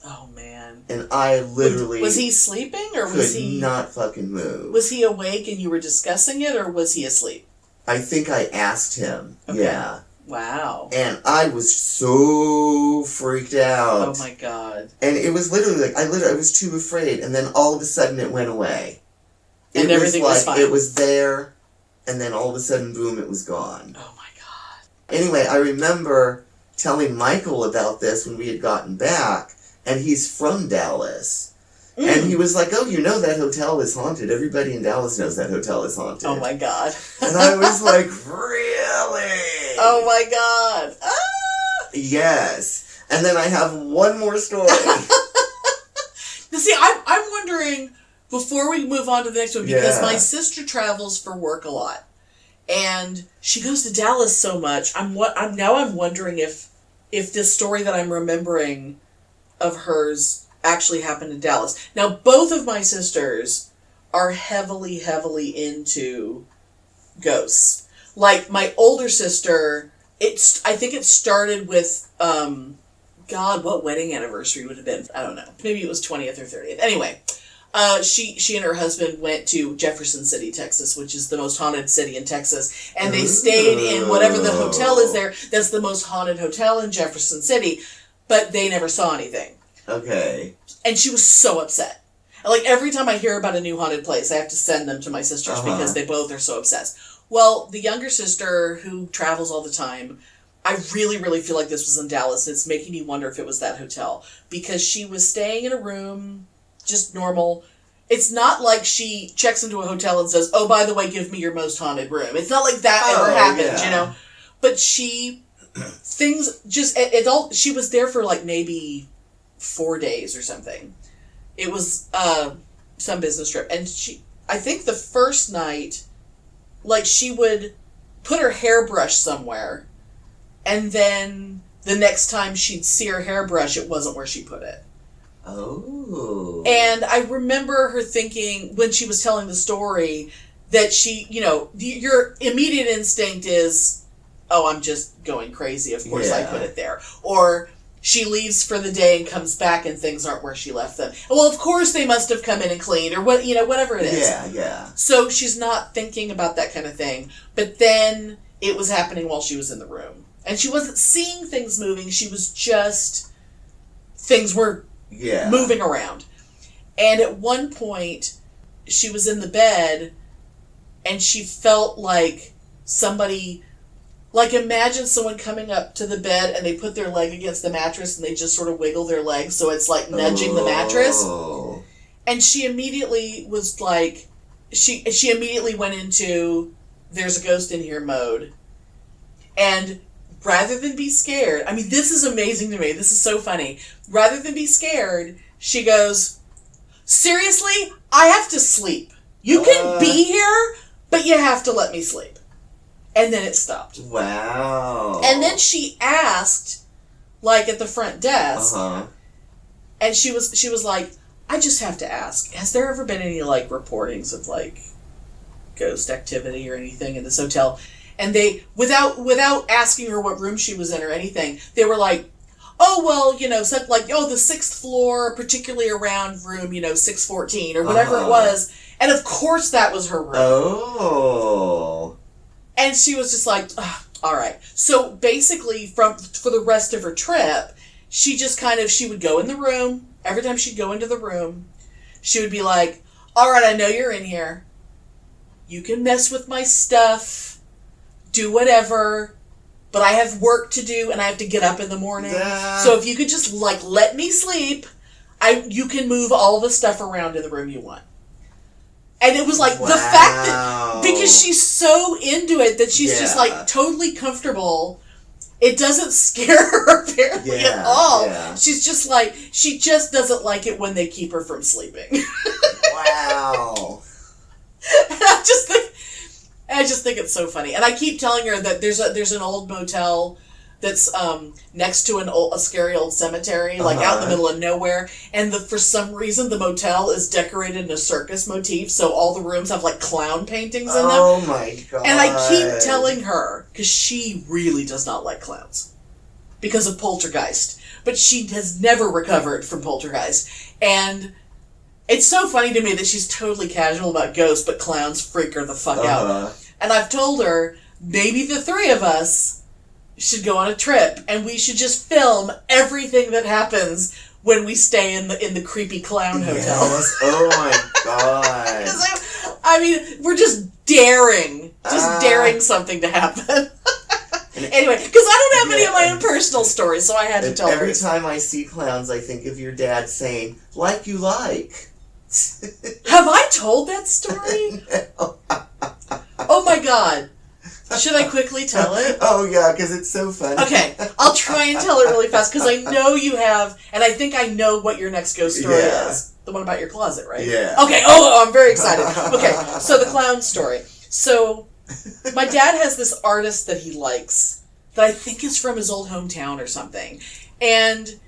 Oh, man. And I literally... Was he sleeping, or was he... could not fucking move. Was he awake and you were discussing it, or was he asleep? I think I asked him. Okay. Yeah. Wow. And I was so freaked out. Oh, my God. And it was literally like, I was too afraid. And then all of a sudden it went away. And everything was fine. It was there, and then all of a sudden, boom, it was gone. Oh, my God. Anyway, I remember telling Michael about this when we had gotten back, and he's from Dallas. And he was like, oh, you know that hotel is haunted. Everybody in Dallas knows that hotel is haunted. Oh, my God. And I was like, really? Oh, my God. Ah! Yes. And then I have one more story. Now, see, I'm wondering... Before we move on to the next one, because my sister travels for work a lot, and she goes to Dallas so much. I'm wondering if this story that I'm remembering of hers actually happened in Dallas. Now, both of my sisters are heavily, heavily into ghosts. Like my older sister, I think it started with God, what wedding anniversary would have been? I don't know. Maybe it was 20th or 30th. Anyway. She and her husband went to Jefferson City, Texas, which is the most haunted city in Texas. And they stayed in whatever the hotel is there. That's the most haunted hotel in Jefferson City. But they never saw anything. Okay. And she was so upset. Like, every time I hear about a new haunted place, I have to send them to my sisters because they both are so obsessed. Well, the younger sister, who travels all the time, I really, really feel like this was in Dallas. It's making me wonder if it was that hotel. Because she was staying in a room, just normal. It's not like she checks into a hotel and says, oh, by the way, give me your most haunted room. It's not like that ever happened, you know? But she was there for like maybe 4 days or something. It was some business trip. And I think the first night, like she would put her hairbrush somewhere, and then the next time she'd see her hairbrush, it wasn't where she put it. Oh. And I remember her thinking, when she was telling the story, that she, your immediate instinct is, oh, I'm just going crazy. Of course I put it there. Or she leaves for the day and comes back and things aren't where she left them. Well, of course they must have come in and cleaned, or whatever it is. Yeah. So she's not thinking about that kind of thing. But then it was happening while she was in the room. And she wasn't seeing things moving. She was just, things were moving around. And at one point, she was in the bed and she felt like somebody, like imagine someone coming up to the bed and they put their leg against the mattress and they just sort of wiggle their leg so it's like nudging the mattress. And she immediately was like, she immediately went into there's a ghost in here mode. And rather than be scared, I mean, this is amazing to me. This is so funny. Rather than be scared, she goes, seriously, I have to sleep. You can be here, but you have to let me sleep. And then it stopped. Wow. And then she asked, like at the front desk, and she was like, I just have to ask, has there ever been any like reportings of like ghost activity or anything in this hotel? And they, without asking her what room she was in or anything, they were like, oh, well, so like, the 6th floor, particularly around room, 614 or whatever it was. And of course that was her room. Oh. And she was just like, all right. So basically for the rest of her trip, she just she would go in the room. Every time she'd go into the room, she would be like, all right, I know you're in here. You can mess with my stuff. Do whatever, but I have work to do and I have to get up in the morning. So if you could just let me sleep, you can move all the stuff around in the room you want. And it was like the fact that, because she's so into it that she's just totally comfortable, it doesn't scare her apparently at all. Yeah. She's just she just doesn't like it when they keep her from sleeping. Wow. And I just think it's so funny. And I keep telling her that there's an old motel that's next to a scary old cemetery, out in the middle of nowhere. And for some reason, the motel is decorated in a circus motif, so all the rooms have clown paintings in them. Oh my god. And I keep telling her, because she really does not like clowns, because of Poltergeist. But she has never recovered from Poltergeist. And it's so funny to me that she's totally casual about ghosts, but clowns freak her the fuck out. And I've told her, maybe the three of us should go on a trip, and we should just film everything that happens when we stay in the creepy clown hotel. Yes. Oh my god. I mean, we're just daring something to happen. Anyway, because I don't have any of my own personal stories, so I had to tell her. Every time I see clowns, I think of your dad saying, like you like. Have I told that story? No. Oh my god. Should I quickly tell it? Oh yeah, because it's so funny. Okay, I'll try and tell it really fast, because I know you have, and I think I know what your next ghost story is. The one about your closet, right? Yeah. Okay, I'm very excited. Okay, so the clown story. So, my dad has this artist that he likes, that I think is from his old hometown or something. And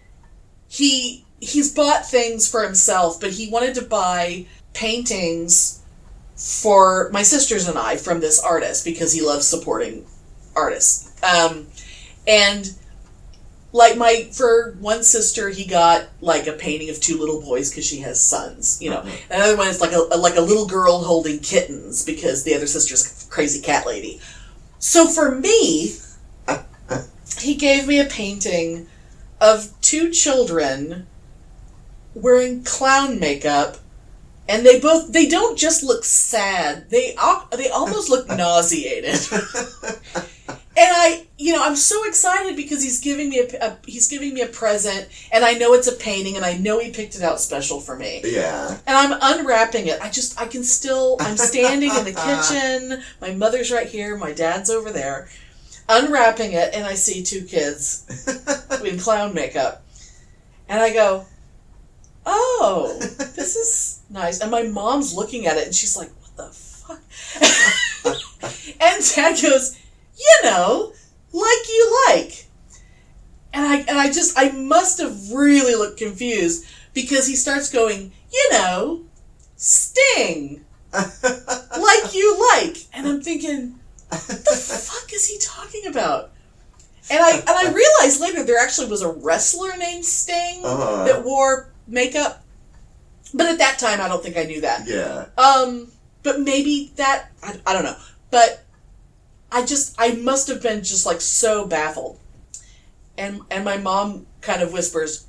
he's bought things for himself, but he wanted to buy paintings for my sisters and I from this artist because he loves supporting artists. And for one sister, he got a painting of two little boys because she has sons, Another one is like a little girl holding kittens because the other sister's a crazy cat lady. So for me, he gave me a painting of two children wearing clown makeup. And they don't just look sad. They almost look nauseated. I'm so excited because he's giving me a present, and I know it's a painting, and I know he picked it out special for me. Yeah. And I'm unwrapping it. I'm standing in the kitchen. My mother's right here. My dad's over there. Unwrapping it, and I see two kids in clown makeup. And I go, oh, this is nice. And my mom's looking at it, and she's like, what the fuck? And Dad goes, like you like. And I must have really looked confused because he starts going, Sting. Like you like. And I'm thinking, what the fuck is he talking about? And I realized later there actually was a wrestler named Sting that wore makeup. But at that time, I don't think I knew that. Yeah. But maybe that, I don't know. But I must have been just like so baffled. And my mom kind of whispers,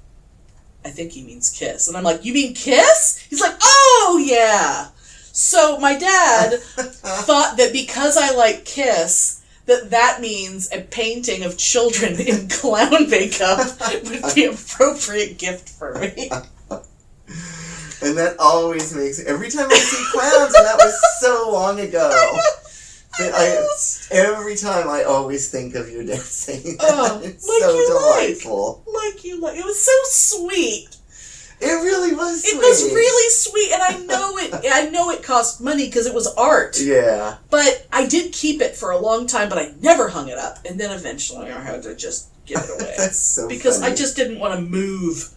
I think he means kiss. And I'm like, you mean kiss? He's like, oh yeah. So my dad thought that because I like Kiss, that means a painting of children in clown makeup would be an appropriate gift for me. And that always makes... Every time I see clowns, and that was so long ago, every time I always think of your dad saying that. Oh, it's like so you delightful. Like you like. It was so sweet. It really was sweet. It was really sweet, and I know it cost money because it was art. Yeah. But I did keep it for a long time, but I never hung it up. And then eventually I had to just give it away. That's so because funny. I just didn't want to move.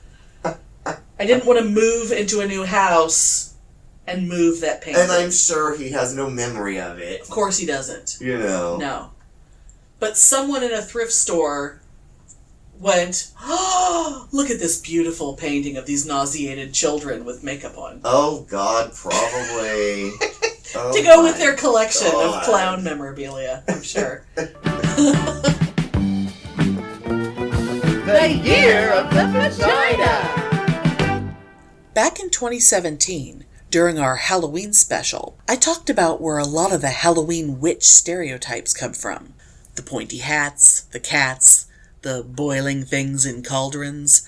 I didn't want to move into a new house and move that painting. And I'm sure he has no memory of it. Of course he doesn't. No. But someone in a thrift store went, oh, look at this beautiful painting of these nauseated children with makeup on. Oh, God, probably. To go with their collection of clown memorabilia, I'm sure. The Year of the Vagina! Back in 2017, during our Halloween special, I talked about where a lot of the Halloween witch stereotypes come from. The pointy hats, the cats, the boiling things in cauldrons.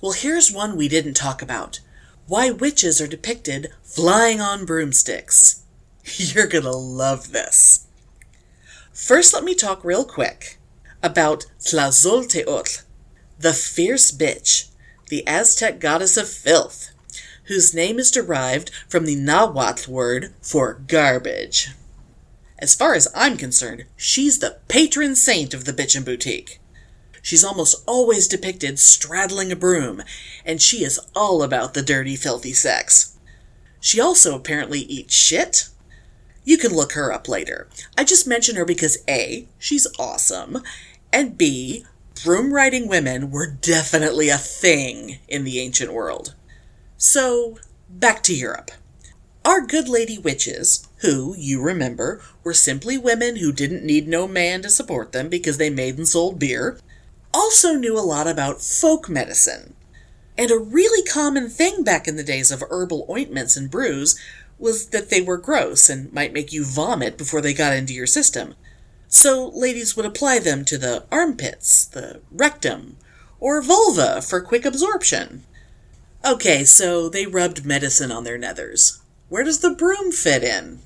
Well, here's one we didn't talk about. Why witches are depicted flying on broomsticks. You're gonna love this. First, let me talk real quick about Tlazolteotl, the fierce bitch, the Aztec goddess of filth, whose name is derived from the Nahuatl word for garbage. As far as I'm concerned, she's the patron saint of the bitchin' boutique. She's almost always depicted straddling a broom, and she is all about the dirty, filthy sex. She also apparently eats shit. You can look her up later. I just mention her because A, she's awesome, and B, broom-riding women were definitely a thing in the ancient world. So, back to Europe. Our good lady witches, who, you remember, were simply women who didn't need no man to support them because they made and sold beer, also knew a lot about folk medicine. And a really common thing back in the days of herbal ointments and brews was that they were gross and might make you vomit before they got into your system. So ladies would apply them to the armpits, the rectum, or vulva for quick absorption. Okay, so they rubbed medicine on their nethers. Where does the broom fit in?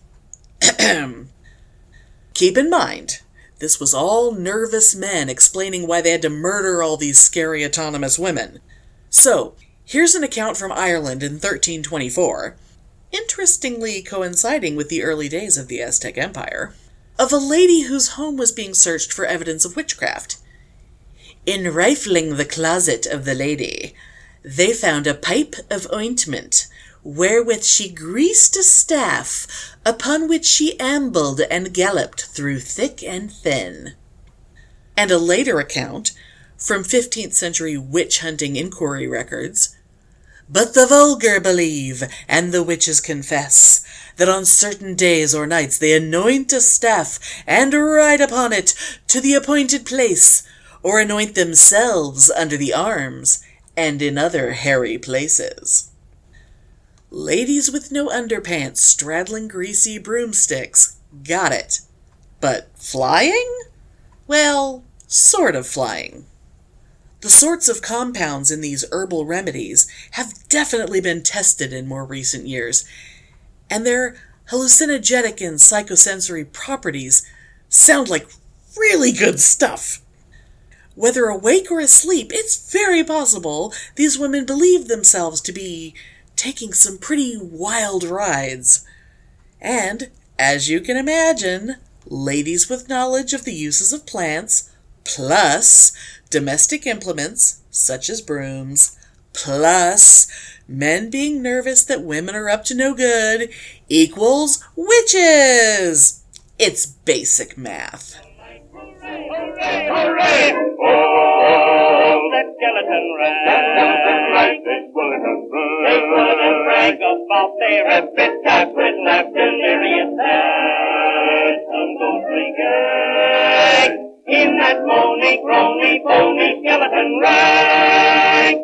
Keep in mind, this was all nervous men explaining why they had to murder all these scary autonomous women. So, here's an account from Ireland in 1324, interestingly coinciding with the early days of the Aztec Empire, of a lady whose home was being searched for evidence of witchcraft. In rifling the closet of the lady, they found a pipe of ointment, wherewith she greased a staff, upon which she ambled and galloped through thick and thin. And a later account, from 15th century witch-hunting inquiry records, but the vulgar believe, and the witches confess, that on certain days or nights they anoint a staff, and ride upon it to the appointed place, or anoint themselves under the arms, and in other hairy places. Ladies with no underpants straddling greasy broomsticks, got it. But flying? Well, sort of flying. The sorts of compounds in these herbal remedies have definitely been tested in more recent years, and their hallucinogenic and psychosensory properties sound like really good stuff. Whether awake or asleep, it's very possible these women believe themselves to be taking some pretty wild rides. And, as you can imagine, ladies with knowledge of the uses of plants, plus domestic implements, such as brooms, plus men being nervous that women are up to no good, equals witches! It's basic math. Hooray, hooray! Oh, that skeleton rag. They swell and brag about their appetite with laugh delirious and some ghostly gag in that moany, groany, phony skeleton rag.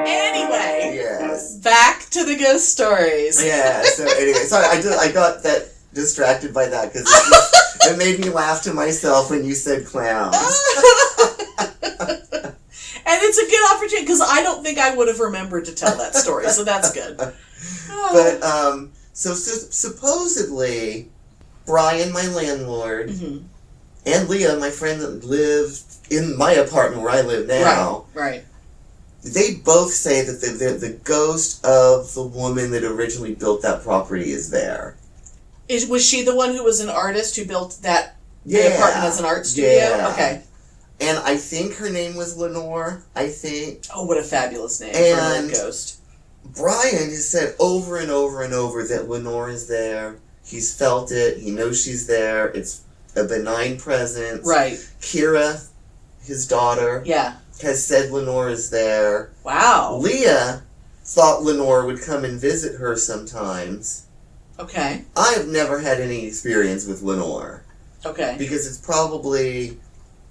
Anyway, Yes. back to the ghost stories. Yeah, so anyway, sorry, I got that distracted by that because it made me laugh to myself when you said clowns. And it's a good opportunity because I don't think I would have remembered to tell that story, so that's good. But, so supposedly, Brian, my landlord, and Leah, my friend that lived in my apartment where I live now, Right. they both say that the ghost of the woman that originally built that property is there. Was she the one who was an artist who built that apartment as an art studio? Yeah. Okay. And I think her name was Lenore, I think. Oh, what a fabulous name And for a ghost. Brian has said over and over and over that Lenore is there. He's felt it. He knows she's there. It's a benign presence. Right. Kira, his daughter, Yeah. has said Lenore is there. Wow. Leah thought Lenore would come and visit her sometimes. Okay. I have never had any experience with Lenore. Okay. Because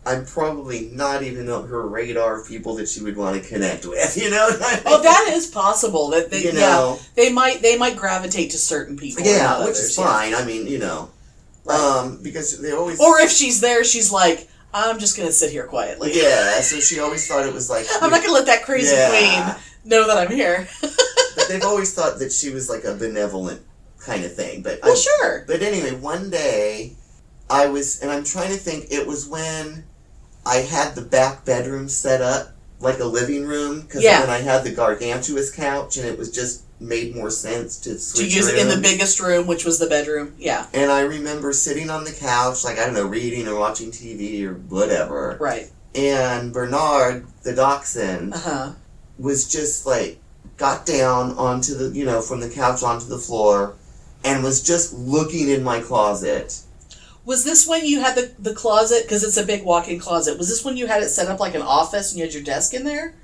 I'm probably not even on her radar of people that she would want to connect with, you know what I mean? Oh, that is possible. That they, You know. they might gravitate to certain people. Yeah, not which others, is fine. I mean, you know. Right. Because they always... Or if she's there, she's like, I'm just going to sit here quietly. Yeah, so she always thought it was like... I'm not going to let that crazy queen know that I'm here. But they've always thought that she was like a benevolent kind of thing. But Well, sure. But anyway, one day, I'm trying to think, it was when I had the back bedroom set up like a living room, because then I had the gargantuous couch, and it was just made more sense to switch to use it in rooms. the biggest room, which was the bedroom. Yeah. And I remember sitting on the couch, like, I don't know, reading or watching TV or whatever. Right. And Bernard, the dachshund, was just like, got down onto the, from the couch onto the floor, and was just looking in my closet. Was this when you had the closet, because it's a big walk-in closet, was this when you had it set up like an office and you had your desk in there?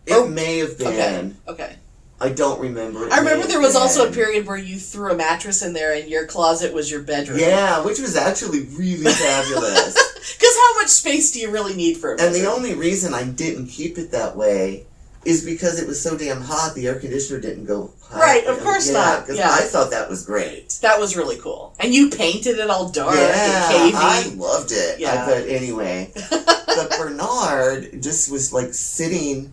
It may have been. Okay. I don't remember. I remember there was also a period where you threw a mattress in there and your closet was your bedroom. Yeah, which was actually really fabulous. Because how much space do you really need for a bedroom? And the only reason I didn't keep it that way is because it was so damn hot, the air conditioner didn't go hot. Right, of course not. Because Yeah. I thought that was great. That was really cool. And you painted it all dark and cavey. I loved it. Yeah. But anyway. But Bernard just was like staring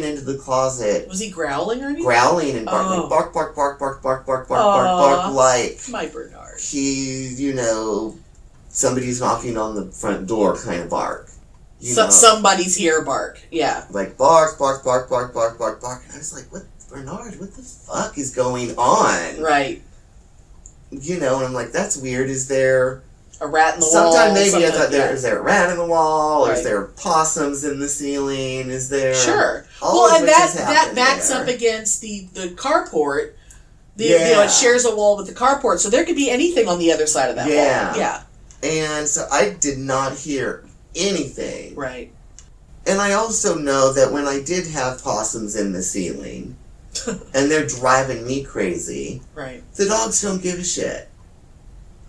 into the closet. Was he growling or anything? Growling and barking. Oh. Bark, bark, bark, bark, bark, bark, bark, bark, like my Bernard. He, somebody's knocking on the front door kind of bark. Somebody's here bark. Yeah. Like bark, bark, bark, bark, bark, bark, bark. And I was like, what, Bernard, what the fuck is going on? Right. And I'm like, that's weird. Is there a rat in the wall? Sometimes maybe I thought, is there a rat in the wall? Or Right. is there possums in the ceiling? Is there... Sure. Well, and that backs up against the carport. It shares a wall with the carport, so there could be anything on the other side of that wall. Yeah. And so I did not hear anything. Right. And I also know that when I did have possums in the ceiling, and they're driving me crazy, right, the dogs don't give a shit.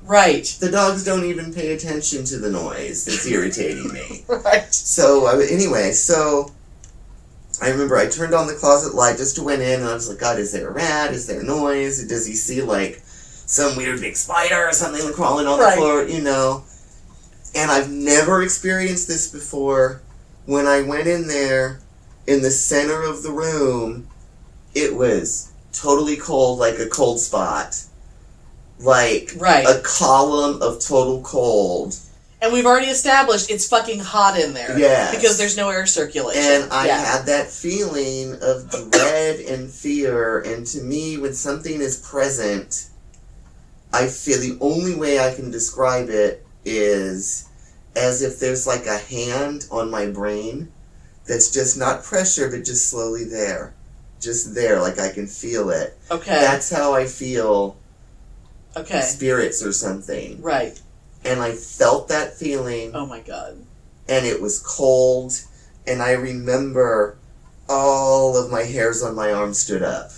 Right. The dogs don't even pay attention to the noise that's irritating me. Right. So, anyway, I remember I turned on the closet light, just went in, and I was like, God, is there a rat? Is there noise? Does he see, like, some weird big spider or something crawling on the floor, you know. And I've never experienced this before. When I went in there, in the center of the room, it was totally cold, like a cold spot. Like a column of total cold. And we've already established it's fucking hot in there. Yes. Because there's no air circulation. And I had that feeling of dread and fear. And to me, when something is present, I feel the only way I can describe it is as if there's like a hand on my brain that's just not pressure, but just slowly there. Just there, like I can feel it. Okay. That's how I feel spirits or something. Right. And I felt that feeling. Oh my God. And it was cold. And I remember all of my hairs on my arm stood up.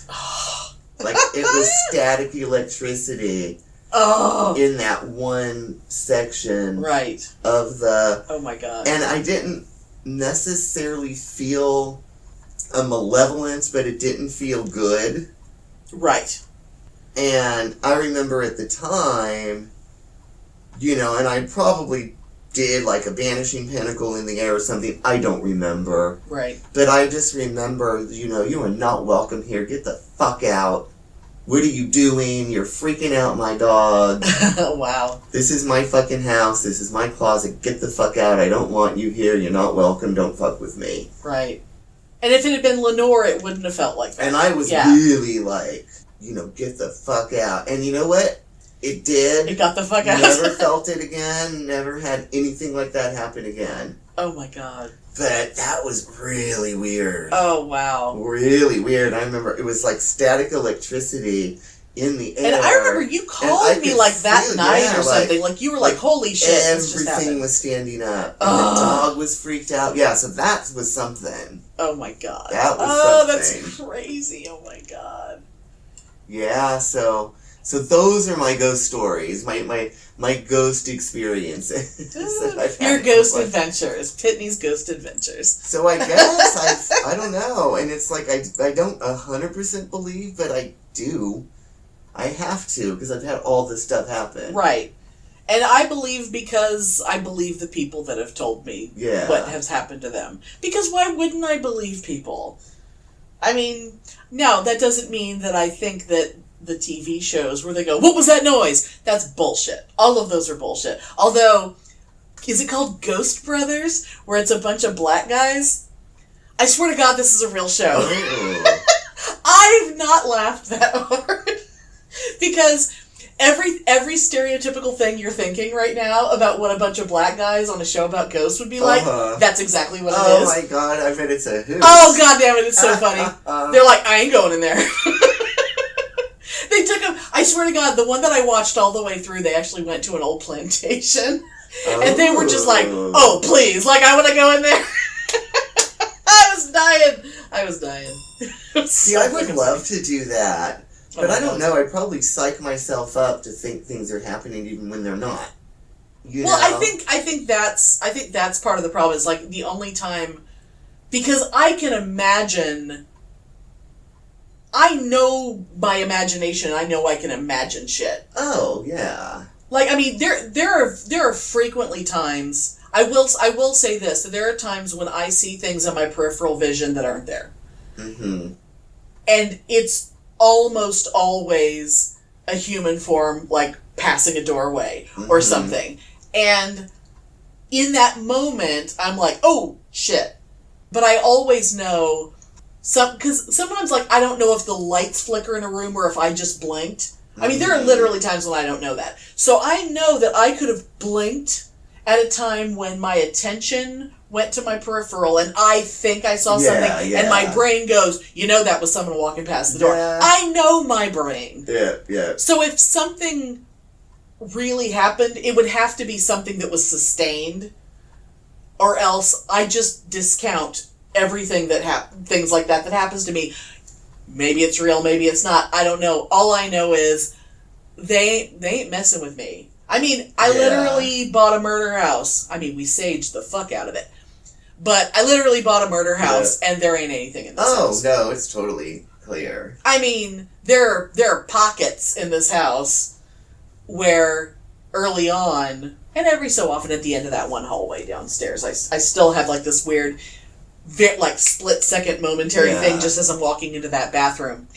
Like it was static electricity in that one section of the... Oh my God. And I didn't necessarily feel a malevolence, but it didn't feel good. Right. And I remember at the time... You know, and I probably did like a banishing pinnacle in the air or something. I don't remember. Right. But I just remember, you know, you are not welcome here. Get the fuck out. What are you doing? You're freaking out my dog. Wow. This is my fucking house. This is my closet. Get the fuck out. I don't want you here. You're not welcome. Don't fuck with me. Right. And if it had been Lenore, it wouldn't have felt like that. And I was really like, you know, get the fuck out. And you know what? It did. It got the fuck out. Never felt it again. Never had anything like that happen again. Oh my God. But that was really weird. Oh wow. Really weird. I remember it was like static electricity in the air. And I remember you called me like that night or something. Like you were like, holy shit. Everything was standing up. And the dog was freaked out. Yeah, so that was something. Oh my God. That was something. That's crazy. Oh my God. Yeah, so those are my ghost stories, my ghost experiences. That I've had. Your ghost adventures, Pitney's ghost adventures. So I guess I don't know, and it's like I don't 100% believe, but I do. I have to because I've had all this stuff happen. Right, and I believe because I believe the people that have told me what has happened to them. Because why wouldn't I believe people? I mean, no, that doesn't mean that I think that the TV shows where they go, what was that noise? That's bullshit. All of those are bullshit. Although, is it called Ghost Brothers? Where it's a bunch of black guys? I swear to God, this is a real show. I've not laughed that hard. Because every stereotypical thing you're thinking right now about what a bunch of black guys on a show about ghosts would be like, that's exactly what it is. Oh my God, I bet it's a hoot. Oh God damn it, it's so funny. They're like, I ain't going in there. They took him. I swear to God, the one that I watched all the way through, they actually went to an old plantation, and they were just like, "Oh, please!" Like I want to go in there. I was dying. See, I would love to do that, but I don't know. I'd probably psych myself up to think things are happening even when they're not. You know? I think that's part of the problem. Is like the only time, because I can imagine. I know my imagination. I know I can imagine shit. Oh yeah. Like I mean, there are frequently times. I will say this: that there are times when I see things in my peripheral vision that aren't there. Mm-hmm. And it's almost always a human form, like passing a doorway or something. And in that moment, I'm like, oh shit! But I always know. Because sometimes, like, I don't know if the lights flicker in a room or if I just blinked. I mean, there are literally times when I don't know that. So I know that I could have blinked at a time when my attention went to my peripheral and I think I saw something and my brain goes, you know that was someone walking past the door. Yeah. I know my brain. Yeah. So if something really happened, it would have to be something that was sustained, or else I just discount everything things like that happens to me. Maybe it's real, maybe it's not. I don't know. All I know is they ain't messing with me. I mean, I literally bought a murder house. I mean, we saged the fuck out of it. But I literally bought a murder house, and there ain't anything in this house. Oh, no, it's totally clear. I mean, there are pockets in this house where early on, and every so often at the end of that one hallway downstairs, I still have like this weird, like split-second momentary thing just as I'm walking into that bathroom.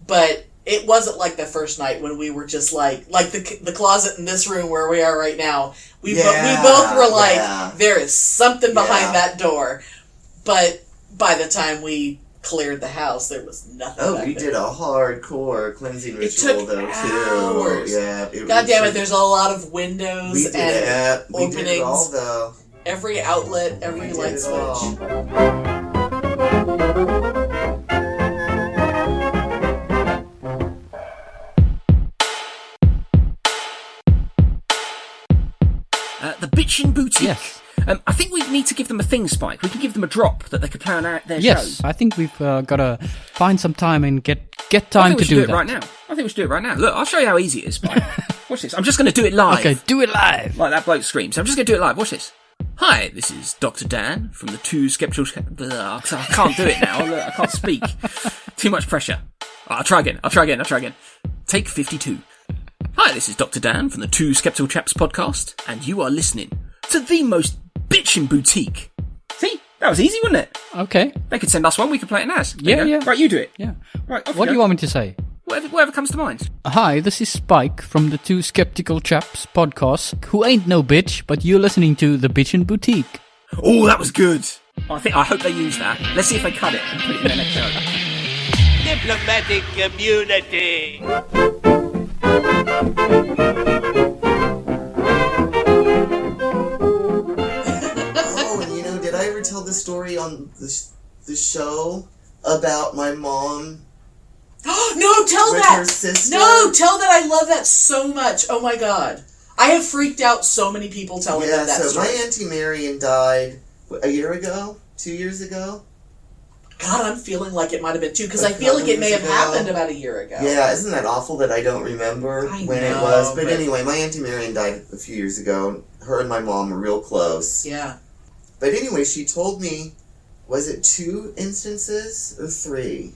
But it wasn't like the first night when we were just like the closet in this room where we are right now. We both were like, there is something behind that door. But by the time we cleared the house, there was nothing. Oh, back we there. did a hardcore cleansing ritual It took though hours. too. Yeah, God damn it! There's a lot of windows we did and it. We openings. did it all though. Every outlet, every We light did it switch. all. The Bitchin' Boutique. Yes. I think we need to give them a thing, Spike. We can give them a drop that they can plan out their Yes, show. I think we've got to find some time and get I time think we to should do it that. right now. I think we should do it right now. Look, I'll show you how easy it is, Spike. Watch this. I'm just going to do it live. Okay, do it live. Like that bloke screams. I'm just going to do it live. Watch this. Hi, this is Dr. Dan from the Two Skeptical... I can't do it now. Look, I can't speak. Too much pressure. I'll try again. Take 52. Hi, this is Dr. Dan from the Two Skeptical Chaps podcast, and you are listening to the most bitchin' boutique. See? That was easy, wasn't it? Okay. They could send us one, we could play it as. There you go. Yeah. Right, you do it. Yeah. Right, off What do you go. want me to say? Whatever comes to mind. Hi, this is Spike from the Two Skeptical Chaps podcast, who ain't no bitch, but you're listening to the Bitchin' Boutique. Oh, that was good. I hope they use that. Let's see if they cut it and put it in their next show. Diplomatic community. Oh, and did I ever tell the story on the show about my mom No, tell with that! her sister? No, tell that! I love that so much. Oh my god. I have freaked out so many people telling me that so story. my Auntie Marion died a year ago? 2 years ago? God, I'm feeling like it might have been too, because A I feel like it couple may years have ago. happened about a year ago. Yeah, isn't that awful that I don't remember I when it know, was? But but- anyway, my Auntie Marion died a few years ago. Her and my mom were real close. Yeah. But anyway, she told me, was it 2 instances or 3?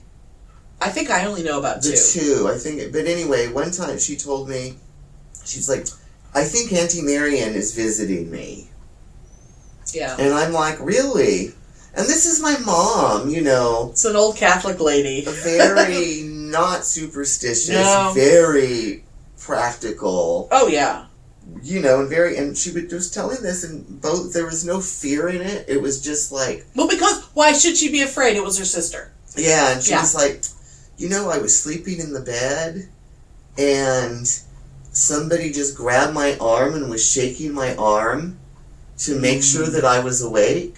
I think I only know about The 2. 2, I think. But anyway, one time she told me, she's like, I think Auntie Marion is visiting me. Yeah. And I'm like, really? And this is my mom, It's an old Catholic lady. very not superstitious, No. very practical, Oh, yeah. and she was just telling this, and there was no fear in it. It was just like, Well, because, why should she be afraid? It was her sister. yeah, and she Yeah. was like, I was sleeping in the bed, and somebody just grabbed my arm and was shaking my arm to make sure that I was awake.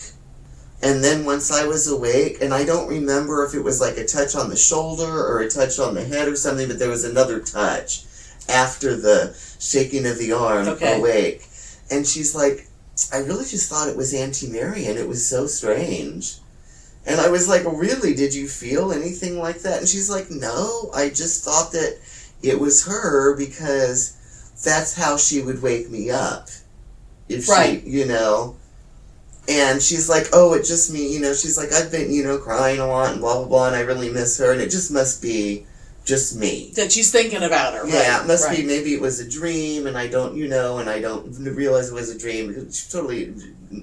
And then once I was awake, and I don't remember if it was like a touch on the shoulder or a touch on the head or something, but there was another touch after the shaking of the arm awake. And she's like, I really just thought it was Auntie Marion. It was so strange. And I was like, really? Did you feel anything like that? And she's like, no, I just thought that it was her because that's how she would wake me up. If Right. she, And she's like, oh, it just me, she's like, I've been, crying a lot and blah, blah, blah, and I really miss her, and it just must be just me. That she's thinking about her. Yeah, right, it must right. be, maybe it was a dream, and I don't, and I don't realize it was a dream, because she totally,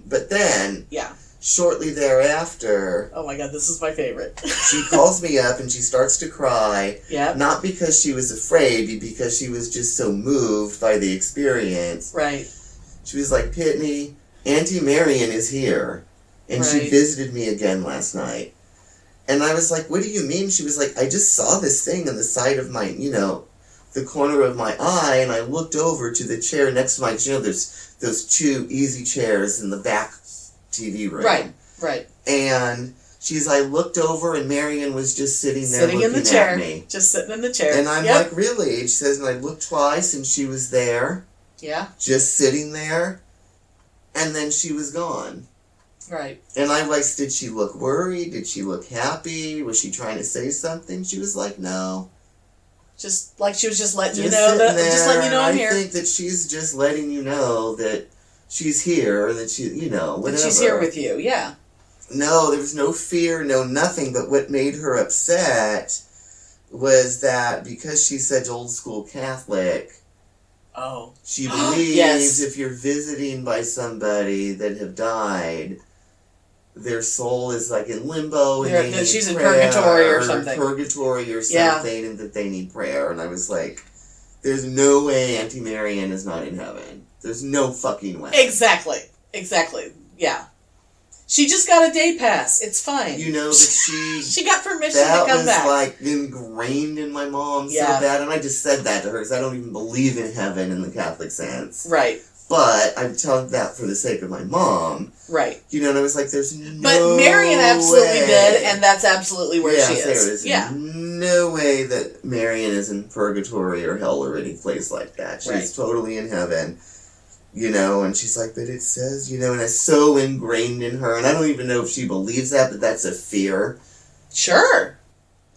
but then, Yeah. shortly thereafter, Oh my god, this is my favorite. she calls me up and she starts to cry, Yeah. not because she was afraid, but because she was just so moved by the experience. Right. She was like, Pitney, Auntie Marion is here, and she Right. visited me again last night. And I was like, what do you mean? She was like, I just saw this thing on the side of my, the corner of my eye, and I looked over to the chair next to my, there's those 2 easy chairs in the back TV room. Right. And I looked over, and Marion was just sitting there Sitting in looking the chair. at me. Just sitting in the chair. And I'm Yep. like, really? She says, and I looked twice, and she was there, Yeah. just sitting there, and then she was gone. Right. And I'm like, did she look worried? Did she look happy? Was she trying to say something? She was like, no. Just like she was just letting Just you know sitting that. Just letting you know I'm I here. think that she's just letting you know that she's here, that she, whatever. That she's here with you. Yeah. No, there was no fear, no nothing. But what made her upset was that because she's such old school Catholic, Oh. She believes Yes. if you're visiting by somebody that have died, their soul is like in limbo and they need she's in prayer, purgatory or something. Purgatory or Yeah. something, and that they need prayer. And I was like, there's no way Auntie Marian is not in heaven. There's no fucking way. Exactly. Yeah. She just got a day pass. It's fine. You know that she got permission that to come back. was like ingrained in my mom so bad, and I just said that to her because I don't even believe in heaven in the Catholic sense. Right. But I'm telling that for the sake of my mom. Right. You know, and I was like, there's no But Marian absolutely way. did, and that's absolutely where she There's no way that Marian is in purgatory or hell or any place like that. She's totally in heaven. You know, and she's like, but it says, you know, and it's so ingrained in her, and I don't even know if she believes that, but that's a fear. Sure.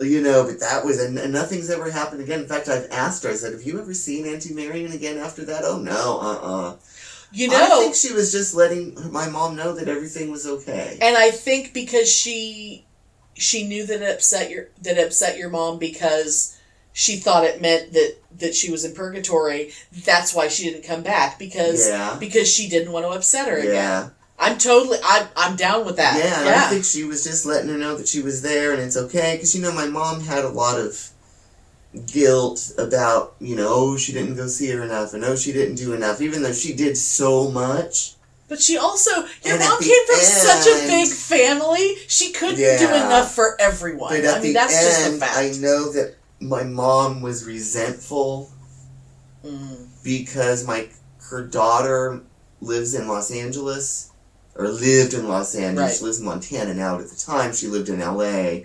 You know, but that was, and nothing's ever happened again. In fact, I've asked her, I said, have you ever seen Auntie Marian again after that? Oh, no, You know, I think she was just letting my mom know that everything was okay. And I think because she knew that it upset your mom because she thought it meant that she was in purgatory. That's why she didn't come back because she didn't want to upset her again. I'm down with that. Yeah, and I think she was just letting her know that she was there and it's okay. Because, you know, my mom had a lot of guilt about, you know, oh, she didn't go see her enough and oh, she didn't do enough, even though she did so much. But she also, your mom came from such a big family, she couldn't do enough for everyone. But at the that's just a end, fact. I know that my mom was resentful because her daughter lives in Los Angeles, or lived in Los Angeles. She lives in Montana now, but at the time she lived in LA.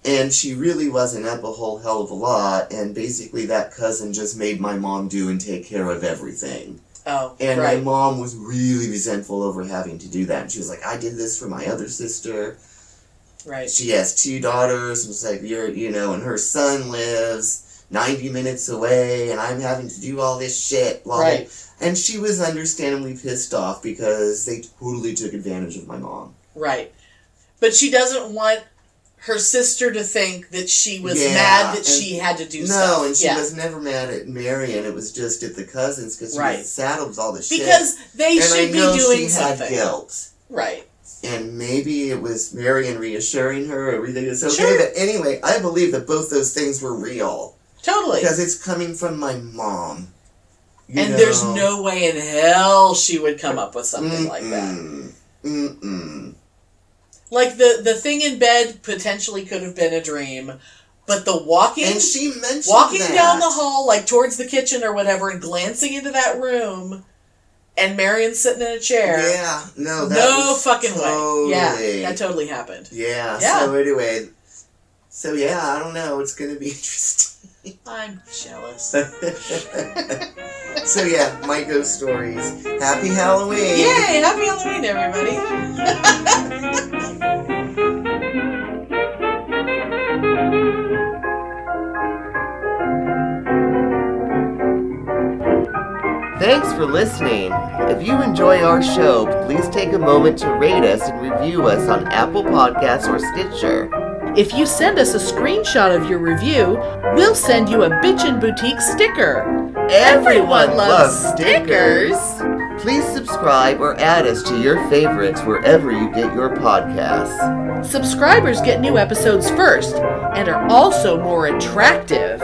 And she really wasn't up a whole hell of a lot, and basically that cousin just made my mom do and take care of everything. Oh, and my mom was really resentful over having to do that. And she was like, I did this for my other sister. Right. She has 2 daughters, and it's like, and her son lives 90 minutes away, and I'm having to do all this shit. Right. And she was understandably pissed off because they totally took advantage of my mom. Right. But she doesn't want her sister to think that she was mad that she had to do stuff. No, and she was never mad at Marian. It was just at the cousins because she was saddled with all the shit. Because they should be doing something. And I know she had guilt. Right. And maybe it was Marian reassuring her everything is okay. Sure. But anyway, I believe that both those things were real. Totally. Because it's coming from my mom. And there's no way in hell she would come up with something like that. Like the thing in bed potentially could have been a dream, but the walking and she mentioned down the hall, like towards the kitchen or whatever, and glancing into that room, and Marion sitting in a chair. Yeah, no fucking way. Yeah, that totally happened. Yeah. So anyway, I don't know. It's gonna be interesting. I'm jealous. So yeah, my ghost stories. Happy Halloween! Yay! Happy Halloween, everybody! Thanks for listening. If you enjoy our show, please take a moment to rate us and review us on Apple Podcasts or Stitcher. If you send us a screenshot of your review, we'll send you a Bitchin' Boutique sticker. Everyone loves stickers! Please subscribe or add us to your favorites wherever you get your podcasts. Subscribers get new episodes first and are also more attractive.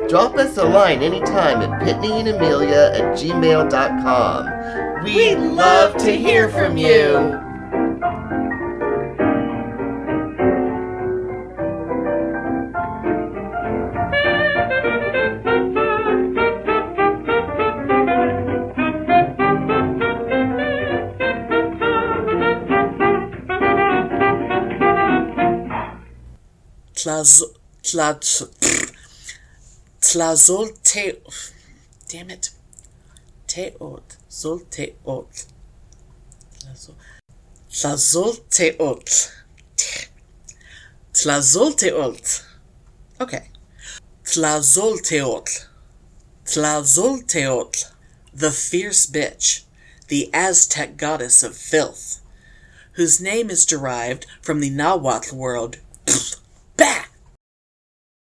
Drop us a line anytime at pitneyandamelia@gmail.com. We'd love to hear from you. Damn it. Tlazolteotl. Okay. Tlazolteotl. The fierce bitch. The Aztec goddess of filth. Whose name is derived from the Nahuatl word